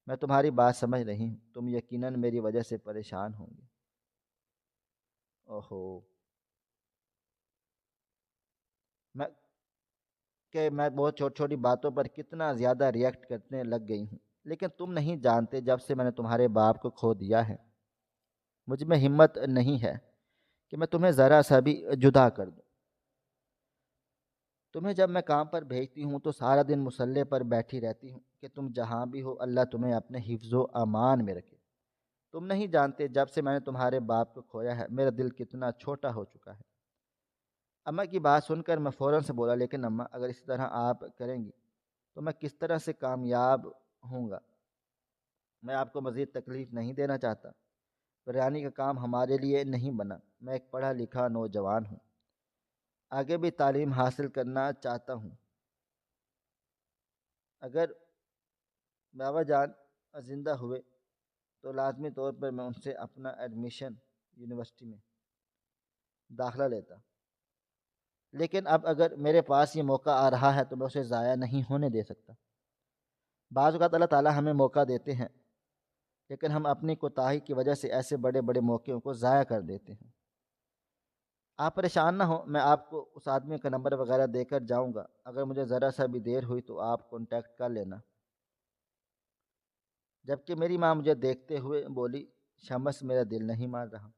میں تمہاری بات سمجھ رہی ہوں، تم یقیناً میری وجہ سے پریشان ہوں گے۔ اوہو، میں میں بہت چھوٹی چھوٹی باتوں پر کتنا زیادہ ریئیکٹ کرنے لگ گئی ہوں، لیکن تم نہیں جانتے جب سے میں نے تمہارے باپ کو کھو دیا ہے، مجھ میں ہمت نہیں ہے کہ میں تمہیں ذرا سا بھی جدا کر دوں۔ تمہیں جب میں کام پر بھیجتی ہوں تو سارا دن مسلح پر بیٹھی رہتی ہوں کہ تم جہاں بھی ہو اللہ تمہیں اپنے حفظ و امان میں رکھے۔ تم نہیں جانتے جب سے میں نے تمہارے باپ کو کھویا ہے میرا دل کتنا چھوٹا ہو چکا ہے۔ اماں کی بات سن کر میں فوراً سے بولا، لیکن اماں اگر اسی طرح آپ کریں گی تو میں کس طرح سے کامیاب ہوں گا؟ میں آپ کو مزید تکلیف نہیں دینا چاہتا، بریانی کا کام ہمارے لیے نہیں بنا۔ میں ایک پڑھا لکھا نوجوان ہوں، آگے بھی تعلیم حاصل کرنا چاہتا ہوں۔ اگر بابا جان زندہ ہوئے تو لازمی طور پر میں ان سے اپنا ایڈمیشن یونیورسٹی میں داخلہ لیتا، لیکن اب اگر میرے پاس یہ موقع آ رہا ہے تو میں اسے ضائع نہیں ہونے دے سکتا۔ بعض اوقات اللہ تعالیٰ ہمیں موقع دیتے ہیں، لیکن ہم اپنی کوتاہی کی وجہ سے ایسے بڑے بڑے موقعوں کو ضائع کر دیتے ہیں۔ آپ پریشان نہ ہو، میں آپ کو اس آدمی کا نمبر وغیرہ دے کر جاؤں گا، اگر مجھے ذرا سا بھی دیر ہوئی تو آپ کانٹیکٹ کر لینا۔ جبکہ میری ماں مجھے دیکھتے ہوئے بولی، شمس میرا دل نہیں مان رہا،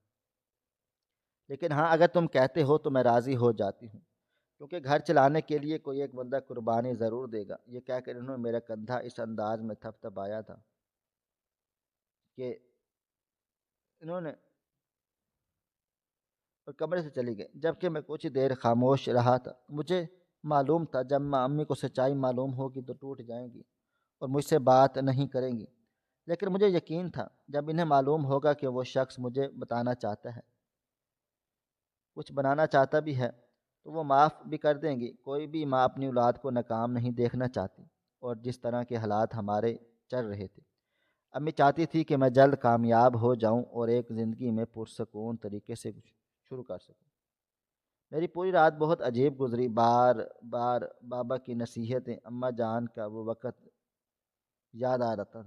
لیکن ہاں اگر تم کہتے ہو تو میں راضی ہو جاتی ہوں، کیونکہ گھر چلانے کے لیے کوئی ایک بندہ قربانی ضرور دے گا۔ یہ کہہ کر انہوں نے میرا کندھا اس انداز میں تھپ تھپایا تھا کہ انہوں نے اور کمرے سے چلی گئی، جبکہ میں کچھ دیر خاموش رہا تھا۔ مجھے معلوم تھا جب ماں امی کو سچائی معلوم ہوگی تو ٹوٹ جائیں گی اور مجھ سے بات نہیں کریں گی، لیکن مجھے یقین تھا جب انہیں معلوم ہوگا کہ وہ شخص مجھے بتانا چاہتا ہے، کچھ بنانا چاہتا بھی ہے، تو وہ معاف بھی کر دیں گی۔ کوئی بھی ماں اپنی اولاد کو ناکام نہیں دیکھنا چاہتی، اور جس طرح کے حالات ہمارے چل رہے تھے، امی چاہتی تھی کہ میں جلد کامیاب ہو جاؤں اور ایک زندگی میں پرسکون طریقے سے شروع کر سکوں۔ میری پوری رات بہت عجیب گزری، بار بار بابا کی نصیحتیں، اماں جان کا وہ وقت یاد آ رہا تھا،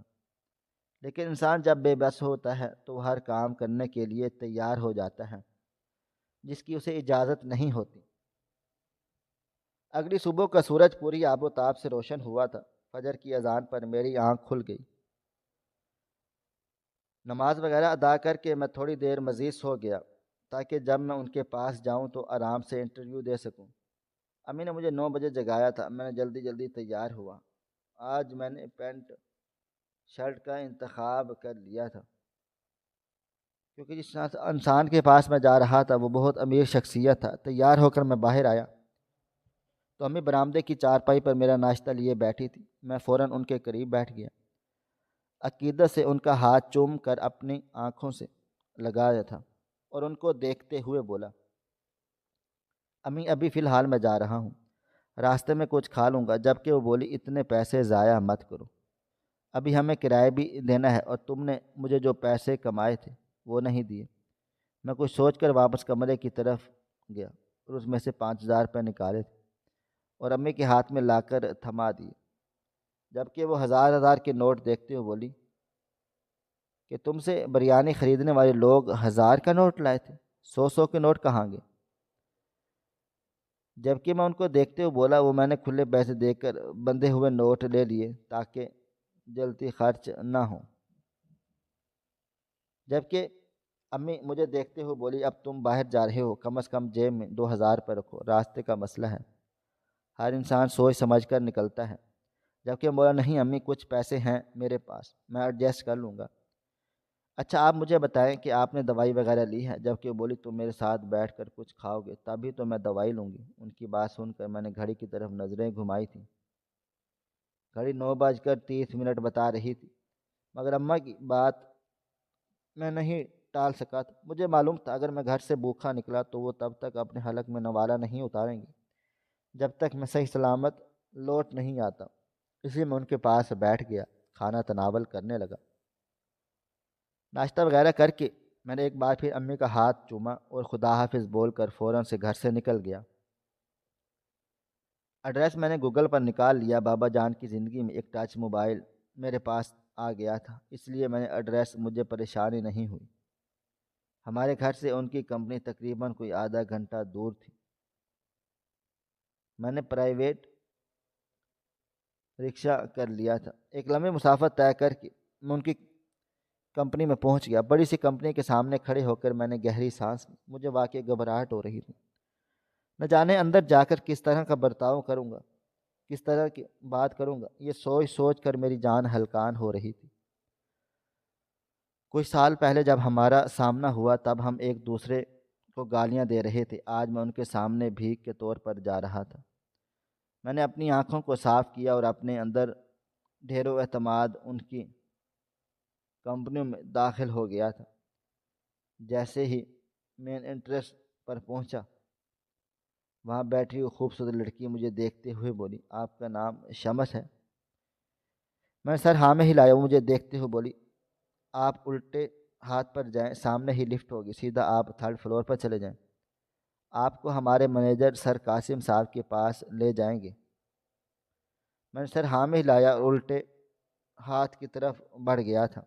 لیکن انسان جب بے بس ہوتا ہے تو وہ ہر کام کرنے کے لیے تیار ہو جاتا ہے جس کی اسے اجازت نہیں ہوتی۔ اگلی صبح کا سورج پوری آب و تاب سے روشن ہوا تھا۔ فجر کی اذان پر میری آنکھ کھل گئی۔ نماز وغیرہ ادا کر کے میں تھوڑی دیر مزید سو گیا تاکہ جب میں ان کے پاس جاؤں تو آرام سے انٹرویو دے سکوں۔ امی نے مجھے 9 بجے جگایا تھا، میں نے جلدی جلدی تیار ہوا۔ آج میں نے پینٹ شرٹ کا انتخاب کر لیا تھا، کیونکہ جس انسان کے پاس میں جا رہا تھا وہ بہت امیر شخصیت تھا۔ تیار ہو کر میں باہر آیا تو امی برآمدے کی چارپائی پر میرا ناشتہ لیے بیٹھی تھی۔ میں فوراً ان کے قریب بیٹھ گیا، عقیدت سے ان کا ہاتھ چوم کر اپنی آنکھوں سے لگایا تھا اور ان کو دیکھتے ہوئے بولا، امی ابھی فی الحال میں جا رہا ہوں، راستے میں کچھ کھا لوں گا۔ جبکہ وہ بولی، اتنے پیسے ضائع مت کرو، ابھی ہمیں کرایہ بھی دینا ہے اور تم نے مجھے جو پیسے کمائے تھے وہ نہیں دیے۔ میں کچھ سوچ کر واپس کمرے کی طرف گیا اور اس میں سے 5,000 روپے نکالے تھے اور امی کے ہاتھ میں لا کر تھما دیے، جبکہ وہ ہزار ہزار کے نوٹ دیکھتے ہوئے بولی کہ تم سے بریانی خریدنے والے لوگ 1,000 کا نوٹ لائے تھے، 100 کے نوٹ کہاں گئے؟ جبکہ میں ان کو دیکھتے ہوئے بولا، وہ میں نے کھلے پیسے دے کر بندھے ہوئے نوٹ لے لیے تاکہ جلدی خرچ نہ ہو۔ جبکہ امی مجھے دیکھتے ہوئے بولی، اب تم باہر جا رہے ہو، کم از کم جیب میں 2,000 روپے رکھو، راستے کا مسئلہ ہے، ہر انسان سوچ سمجھ کر نکلتا ہے۔ جبکہ بولا، نہیں امی کچھ پیسے ہیں میرے پاس، میں ایڈجسٹ کر لوں گا۔ اچھا آپ مجھے بتائیں کہ آپ نے دوائی وغیرہ لی ہے؟ جبکہ وہ بولی، تم میرے ساتھ بیٹھ کر کچھ کھاؤ گے تبھی تو میں دوائی لوں گی۔ ان کی بات سن کر میں نے گھڑی کی طرف نظریں گھمائی تھیں، گھڑی 9:30 بتا رہی تھی، مگر اماں کی بات میں نہیں ٹال سکا تھا۔ مجھے معلوم تھا اگر میں گھر سے بھوکھا نکلا تو وہ تب تک اپنے حلق میں نوالہ نہیں اتاریں گی جب تک میں صحیح سلامت لوٹ نہیں آتا، اس لیے میں ان کے پاس بیٹھ گیا، کھانا تناول کرنے لگا۔ ناشتہ وغیرہ کر کے میں نے ایک بار پھر امی کا ہاتھ چوما اور خدا حافظ بول کر فوراً سے گھر سے نکل گیا۔ ایڈریس میں نے گوگل پر نکال لیا۔ بابا جان کی زندگی میں ایک ٹچ موبائل میرے پاس آ گیا تھا، اس لیے میں نے ایڈریس مجھے پریشانی نہیں ہوئی۔ ہمارے گھر سے ان کی کمپنی تقریباً کوئی آدھا گھنٹہ دور تھی۔ میں نے پرائیویٹ رکشہ کر لیا تھا۔ ایک لمبی مسافت طے کر کے میں ان کی کمپنی میں پہنچ گیا۔ بڑی سی کمپنی کے سامنے کھڑے ہو کر میں نے گہری سانس لی۔ مجھے واقعی گھبراہٹ ہو رہی تھی، نہ جانے اندر جا کر کس طرح کا برتاؤ کروں گا، کس طرح کی بات کروں گا، یہ سوچ سوچ کر میری جان ہلکان ہو رہی تھی۔ کچھ سال پہلے جب ہمارا سامنا ہوا تب ہم ایک دوسرے کو گالیاں دے رہے تھے، آج میں ان کے سامنے بھیک کے طور پر جا رہا تھا۔ میں نے اپنی آنکھوں کو صاف کیا اور اپنے اندر ڈھیروں اعتماد ان کی کمپنیوں میں داخل ہو گیا تھا۔ جیسے ہی مین انٹرسٹ پر پہنچا، وہاں بیٹھی ہوئی خوبصورت لڑکی مجھے دیکھتے ہوئے بولی، آپ کا نام شمس ہے؟ میں نے سر ہاں میں ہلایا۔ وہ مجھے دیکھتے ہوئے بولی، آپ الٹے ہاتھ پر جائیں، سامنے ہی لفٹ ہوگی، سیدھا آپ 3rd فلور پر چلے جائیں، آپ کو ہمارے مینیجر سر قاسم صاحب کے پاس لے جائیں گے۔ میں نے سر ہاں میں ہلایا اور الٹے ہاتھ کی طرف بڑھ گیا تھا۔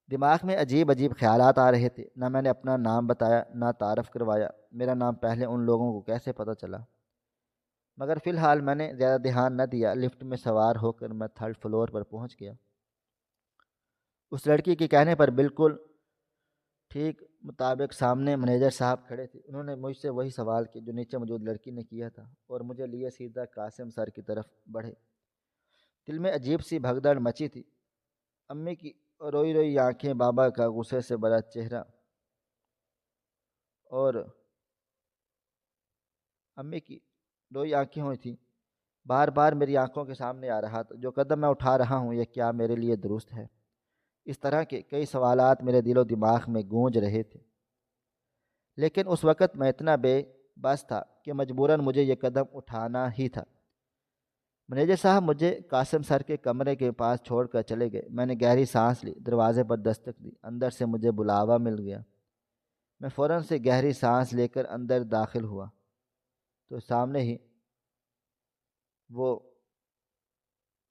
دماغ میں عجیب عجیب خیالات آ رہے تھے۔ نہ میں نے اپنا نام بتایا، نہ تعارف کروایا۔ میرا نام پہلے ان لوگوں کو کیسے پتہ چلا؟ مگر فی الحال میں نے زیادہ دھیان نہ دیا۔ لفٹ میں سوار ہو کر میں 3rd فلور پر پہنچ گیا۔ اس لڑکی کے کہنے پر بالکل ٹھیک مطابق سامنے مینیجر صاحب کھڑے تھے۔ انہوں نے مجھ سے وہی سوال کیا جو نیچے موجود لڑکی نے کیا تھا، اور مجھے لیے سیدھا قاسم سر کی طرف بڑھے۔ دل میں عجیب سی بھگدڑ مچی تھی۔ امی کی روئی روئی آنکھیں، بابا کا غصے سے بھرا چہرہ، اور امی کی روئی آنکھیں ہوئی تھیں، بار بار میری آنکھوں کے سامنے آ رہا تھا۔ جو قدم میں اٹھا رہا ہوں یہ کیا میرے لیے درست ہے؟ اس طرح کے کئی سوالات میرے دل و دماغ میں گونج رہے تھے، لیکن اس وقت میں اتنا بے بس تھا کہ مجبوراً مجھے یہ قدم اٹھانا ہی تھا۔ مینیجر صاحب مجھے قاسم سر کے کمرے کے پاس چھوڑ کر چلے گئے۔ میں نے گہری سانس لی، دروازے پر دستک دی، اندر سے مجھے بلاوا مل گیا۔ میں فوراً سے گہری سانس لے کر اندر داخل ہوا تو سامنے ہی وہ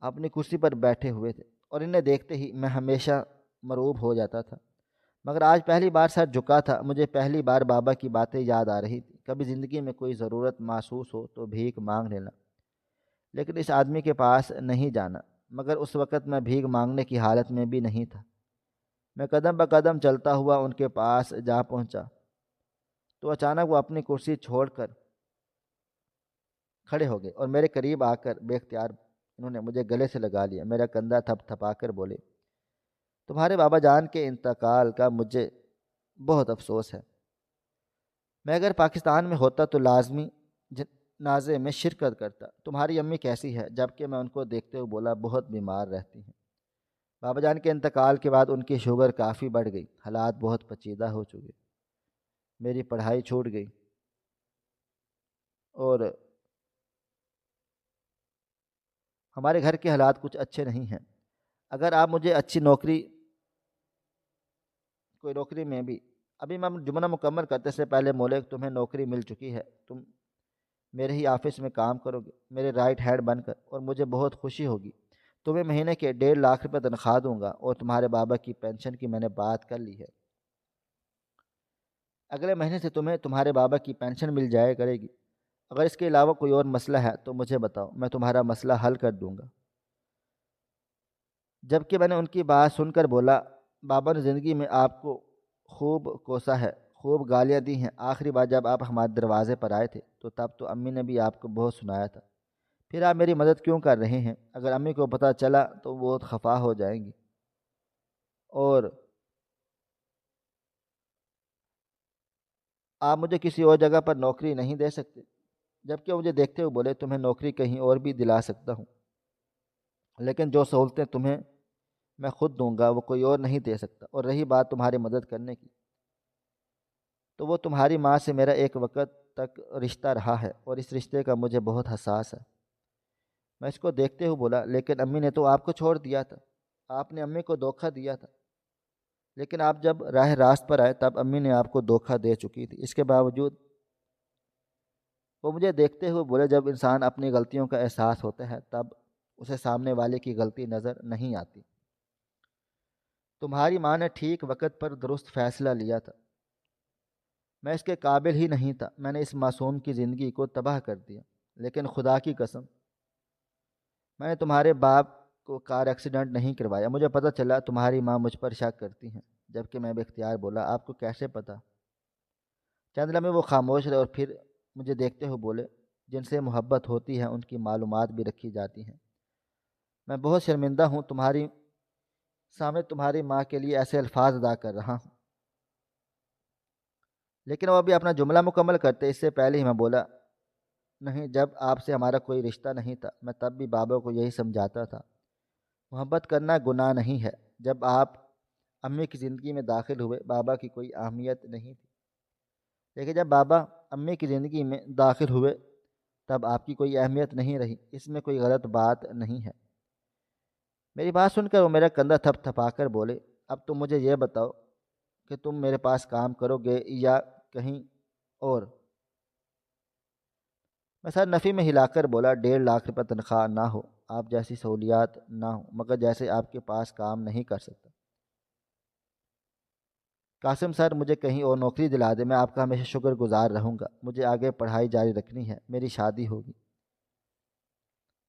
اپنی کرسی پر بیٹھے ہوئے تھے، اور انہیں دیکھتے ہی میں ہمیشہ مرعوب ہو جاتا تھا، مگر آج پہلی بار سر جھکا تھا۔ مجھے پہلی بار بابا کی باتیں یاد آ رہی تھی۔ کبھی زندگی میں کوئی ضرورت محسوس ہو تو بھیک مانگ لینا، لیکن اس آدمی کے پاس نہیں جانا۔ مگر اس وقت میں بھیک مانگنے کی حالت میں بھی نہیں تھا۔ میں قدم بہ قدم چلتا ہوا ان کے پاس جا پہنچا تو اچانک وہ اپنی کرسی چھوڑ کر کھڑے ہو گئے اور میرے قریب آ کر بے اختیار انہوں نے مجھے گلے سے لگا لیا۔ میرا کندھا تھپ تھپا کر بولے، تمہارے بابا جان کے انتقال کا مجھے بہت افسوس ہے۔ میں اگر پاکستان میں ہوتا تو لازمی جنازے میں شرکت کرتا۔ تمہاری امی کیسی ہے؟ جبکہ میں ان کو دیکھتے ہوئے بولا، بہت بیمار رہتی ہیں۔ بابا جان کے انتقال کے بعد ان کی شوگر کافی بڑھ گئی، حالات بہت پیچیدہ ہو چکے، میری پڑھائی چھوٹ گئی، اور ہمارے گھر کے حالات کچھ اچھے نہیں ہیں۔ اگر آپ مجھے اچھی کوئی نوکری میں بھی، ابھی میں جملہ مکمل کرتے سے پہلے بولے، تمہیں نوکری مل چکی ہے، تم میرے ہی آفس میں کام کرو گے، میرے رائٹ ہینڈ بن کر، اور مجھے بہت خوشی ہوگی۔ تمہیں مہینے کے 1.5 لاکھ روپے تنخواہ دوں گا، اور تمہارے بابا کی پینشن کی میں نے بات کر لی ہے۔ اگلے مہینے سے تمہیں تمہارے بابا کی پینشن مل جائے کرے گی۔ اگر اس کے علاوہ کوئی اور مسئلہ ہے تو مجھے بتاؤ، میں تمہارا مسئلہ حل کر دوں گا۔ جبکہ میں نے ان کی بات سن کر بولا، بابا نے زندگی میں آپ کو خوب کوسا ہے، خوب گالیاں دی ہیں۔ آخری بار جب آپ ہمارے دروازے پر آئے تھے تو تب تو امی نے بھی آپ کو بہت سنایا تھا، پھر آپ میری مدد کیوں کر رہے ہیں؟ اگر امی کو پتہ چلا تو وہ بہت خفا ہو جائیں گی، اور آپ مجھے کسی اور جگہ پر نوکری نہیں دے سکتے؟ جبکہ مجھے دیکھتے ہوئے بولے، تمہیں نوکری کہیں اور بھی دلا سکتا ہوں، لیکن جو سہولتیں تمہیں میں خود دوں گا وہ کوئی اور نہیں دے سکتا۔ اور رہی بات تمہاری مدد کرنے کی، تو وہ تمہاری ماں سے میرا ایک وقت تک رشتہ رہا ہے اور اس رشتے کا مجھے بہت حساس ہے۔ میں اس کو دیکھتے ہوئے بولا، لیکن امی نے تو آپ کو چھوڑ دیا تھا، آپ نے امی کو دھوکہ دیا تھا۔ لیکن آپ جب راہ راست پر آئے تب امی نے آپ کو دھوکہ دے چکی تھی۔ اس کے باوجود وہ مجھے دیکھتے ہوئے بولے، جب انسان اپنی غلطیوں کا احساس ہوتا ہے تب اسے سامنے والے کی غلطی نظر نہیں آتی۔ تمہاری ماں نے ٹھیک وقت پر درست فیصلہ لیا تھا، میں اس کے قابل ہی نہیں تھا، میں نے اس معصوم کی زندگی کو تباہ کر دیا۔ لیکن خدا کی قسم، میں نے تمہارے باپ کو کار ایکسیڈنٹ نہیں کروایا۔ مجھے پتہ چلا تمہاری ماں مجھ پر شک کرتی ہیں، جبکہ میں بے اختیار بولا، آپ کو کیسے پتہ؟ چند لمحے وہ خاموش رہے اور پھر مجھے دیکھتے ہوئے بولے، جن سے محبت ہوتی ہے ان کی معلومات بھی رکھی جاتی ہیں۔ میں بہت شرمندہ ہوں تمہاری سامنے تمہاری ماں کے لیے ایسے الفاظ ادا کر رہا ہوں۔ لیکن وہ ابھی اپنا جملہ مکمل کرتے اس سے پہلے ہی میں بولا، نہیں، جب آپ سے ہمارا کوئی رشتہ نہیں تھا میں تب بھی بابا کو یہی سمجھاتا تھا، محبت کرنا گناہ نہیں ہے۔ جب آپ امی کی زندگی میں داخل ہوئے بابا کی کوئی اہمیت نہیں تھی، لیکن جب بابا امی کی زندگی میں داخل ہوئے تب آپ کی کوئی اہمیت نہیں رہی۔ اس میں کوئی غلط بات نہیں ہے۔ میری بات سن کر وہ میرا کندھا تھپ تھپا کر بولے، اب تم مجھے یہ بتاؤ کہ تم میرے پاس کام کرو گے یا کہیں اور؟ میں سر نفی میں ہلا کر بولا، 1.5 لاکھ تنخواہ نہ ہو، آپ جیسی سہولیات نہ ہوں، مگر جیسے آپ کے پاس کام نہیں کر سکتا۔ قاسم سر، مجھے کہیں اور نوکری دلا دے، میں آپ کا ہمیشہ شکر گزار رہوں گا۔ مجھے آگے پڑھائی جاری رکھنی ہے، میری شادی ہوگی،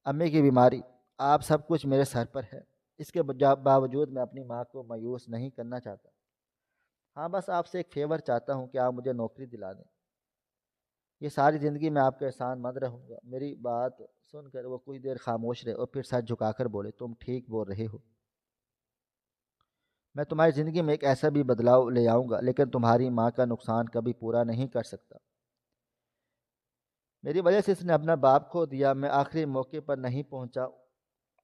امی کی بیماری، آپ سب کچھ میرے سر پر ہے۔ اس کے باوجود میں اپنی ماں کو مایوس نہیں کرنا چاہتا۔ ہاں، بس آپ سے ایک فیور چاہتا ہوں کہ آپ مجھے نوکری دلا دیں، یہ ساری زندگی میں آپ کا احسان مند رہوں گا۔ میری بات سن کر وہ کچھ دیر خاموش رہے اور پھر سر جھکا کر بولے، تم ٹھیک بول رہے ہو، میں تمہاری زندگی میں ایک ایسا بھی بدلاؤ لے آؤں گا، لیکن تمہاری ماں کا نقصان کبھی پورا نہیں کر سکتا۔ میری وجہ سے اس نے اپنا باپ کھو دیا، میں آخری موقع پر نہیں پہنچا،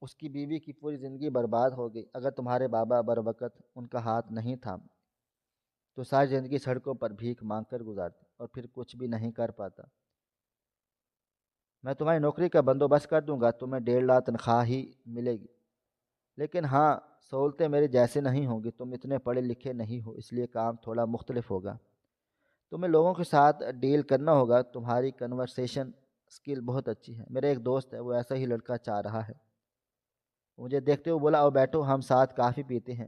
اس کی بیوی کی پوری زندگی برباد ہو گئی۔ اگر تمہارے بابا بر وقت ان کا ہاتھ نہیں تھام تو ساری زندگی سڑکوں پر بھیک مانگ کر گزارتے اور پھر کچھ بھی نہیں کر پاتا۔ میں تمہاری نوکری کا بندوبست کر دوں گا، تمہیں 1.5 لاکھ تنخواہ ہی ملے گی، لیکن ہاں، سہولتیں میرے جیسے نہیں ہوں گی، تم اتنے پڑھے لکھے نہیں ہو، اس لیے کام تھوڑا مختلف ہوگا، تمہیں لوگوں کے ساتھ ڈیل کرنا ہوگا، تمہاری کنورسیشن سکل بہت اچھی ہے، میرا ایک دوست ہے وہ ایسا ہی لڑکا چاہ رہا ہے۔ مجھے دیکھتے ہوئے بولا، آؤ بیٹھو، ہم ساتھ کافی پیتے ہیں،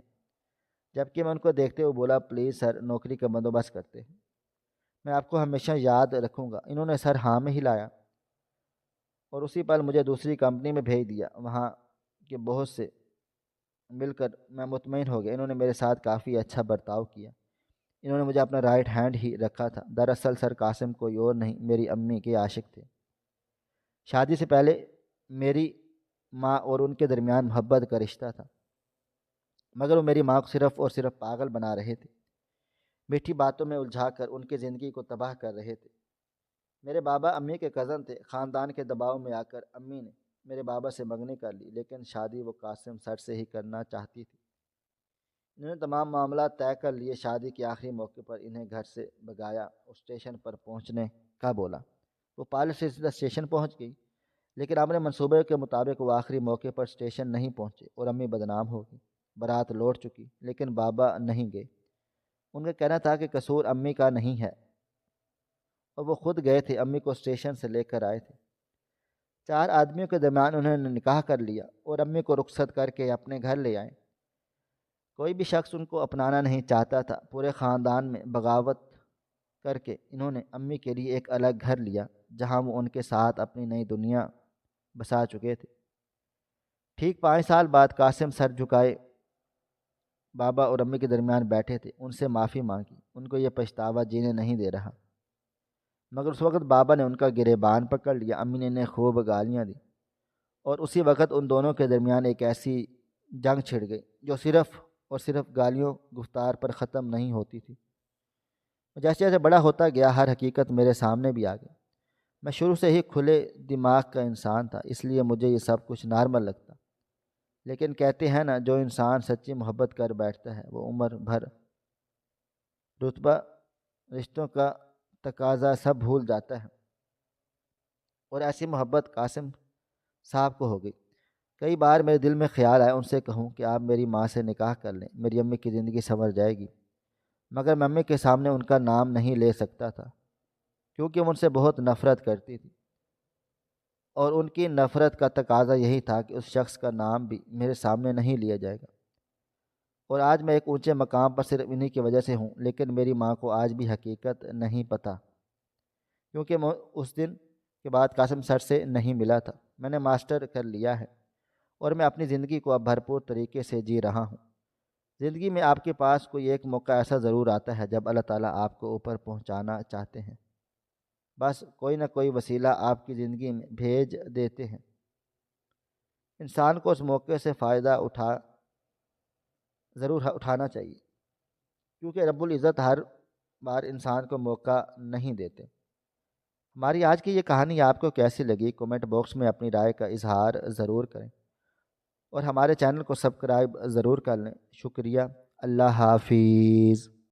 جبکہ میں ان کو دیکھتے ہوئے بولا، پلیز سر، نوکری کا بندوبست کرتے ہیں، میں آپ کو ہمیشہ یاد رکھوں گا۔ انہوں نے سر ہاں میں ہلایا اور اسی پل مجھے دوسری کمپنی میں بھیج دیا۔ وہاں کے بہت سے مل کر میں مطمئن ہو گیا، انہوں نے میرے ساتھ کافی اچھا برتاؤ کیا، انہوں نے مجھے اپنا رائٹ ہینڈ ہی رکھا تھا۔ دراصل سر قاسم کوئی اور نہیں، میری امی کے عاشق تھے۔ شادی سے پہلے میری ماں اور ان کے درمیان محبت کا رشتہ تھا، مگر وہ میری ماں کو صرف اور صرف پاگل بنا رہے تھے، میٹھی باتوں میں الجھا کر ان کی زندگی کو تباہ کر رہے تھے۔ میرے بابا امی کے کزن تھے، خاندان کے دباؤ میں آ کر امی نے میرے بابا سے منگنی کر لی، لیکن شادی وہ قاسم سر سے ہی کرنا چاہتی تھی۔ انہوں نے تمام معاملات طے کر لیے، شادی کے آخری موقع پر انہیں گھر سے بھگایا اور اسٹیشن پر پہنچنے کا بولا۔ وہ پالس سے سیدھا اسٹیشن پہنچ گئی، لیکن اپنے منصوبے کے مطابق وہ آخری موقع پر اسٹیشن نہیں پہنچے اور امی بدنام ہو گئی۔ بارات لوٹ چکی لیکن بابا نہیں گئے، ان کا کہنا تھا کہ قصور امی کا نہیں ہے، اور وہ خود گئے تھے، امی کو اسٹیشن سے لے کر آئے تھے۔ 4 آدمیوں کے درمیان انہوں نے نکاح کر لیا اور امی کو رخصت کر کے اپنے گھر لے آئے۔ کوئی بھی شخص ان کو اپنانا نہیں چاہتا تھا، پورے خاندان میں بغاوت کر کے انہوں نے امی کے لیے ایک الگ گھر لیا، جہاں وہ ان کے ساتھ اپنی نئی دنیا بسا چکے تھے۔ ٹھیک 5 سال بعد قاسم سر جھکائے بابا اور امی کے درمیان بیٹھے تھے، ان سے معافی مانگی، ان کو یہ پچھتاوا جینے نہیں دے رہا، مگر اس وقت بابا نے ان کا گریبان پکڑ لیا، امی نے انہیں خوب گالیاں دی، اور اسی وقت ان دونوں کے درمیان ایک ایسی جنگ چھڑ گئی جو صرف اور صرف گالیوں گفتار پر ختم نہیں ہوتی تھی۔ جیسے جیسے بڑا ہوتا گیا ہر حقیقت میرے سامنے بھی آ گئی۔ میں شروع سے ہی کھلے دماغ کا انسان تھا، اس لیے مجھے یہ سب کچھ نارمل لگتا، لیکن کہتے ہیں نا، جو انسان سچی محبت کر بیٹھتا ہے وہ عمر بھر رتبہ رشتوں کا تقاضا سب بھول جاتا ہے، اور ایسی محبت قاسم صاحب کو ہو گئی۔ کئی بار میرے دل میں خیال آیا ان سے کہوں کہ آپ میری ماں سے نکاح کر لیں، میری امی کی زندگی سنور جائے گی، مگر میں امی کے سامنے ان کا نام نہیں لے سکتا تھا، کیونکہ وہ ان سے بہت نفرت کرتی تھی، اور ان کی نفرت کا تقاضا یہی تھا کہ اس شخص کا نام بھی میرے سامنے نہیں لیا جائے گا۔ اور آج میں ایک اونچے مقام پر صرف انہی کی وجہ سے ہوں، لیکن میری ماں کو آج بھی حقیقت نہیں پتہ، کیونکہ میں اس دن کے بعد قاسم سر سے نہیں ملا تھا۔ میں نے ماسٹر کر لیا ہے، اور میں اپنی زندگی کو اب بھرپور طریقے سے جی رہا ہوں۔ زندگی میں آپ کے پاس کوئی ایک موقع ایسا ضرور آتا ہے جب اللہ تعالیٰ آپ کو اوپر پہنچانا چاہتے ہیں، بس کوئی نہ کوئی وسیلہ آپ کی زندگی میں بھیج دیتے ہیں۔ انسان کو اس موقع سے فائدہ ضرور اٹھانا چاہیے، کیونکہ رب العزت ہر بار انسان کو موقع نہیں دیتے۔ ہماری آج کی یہ کہانی آپ کو کیسی لگی؟ کومنٹ باکس میں اپنی رائے کا اظہار ضرور کریں، اور ہمارے چینل کو سبسکرائب ضرور کر لیں۔ شکریہ، اللہ حافظ۔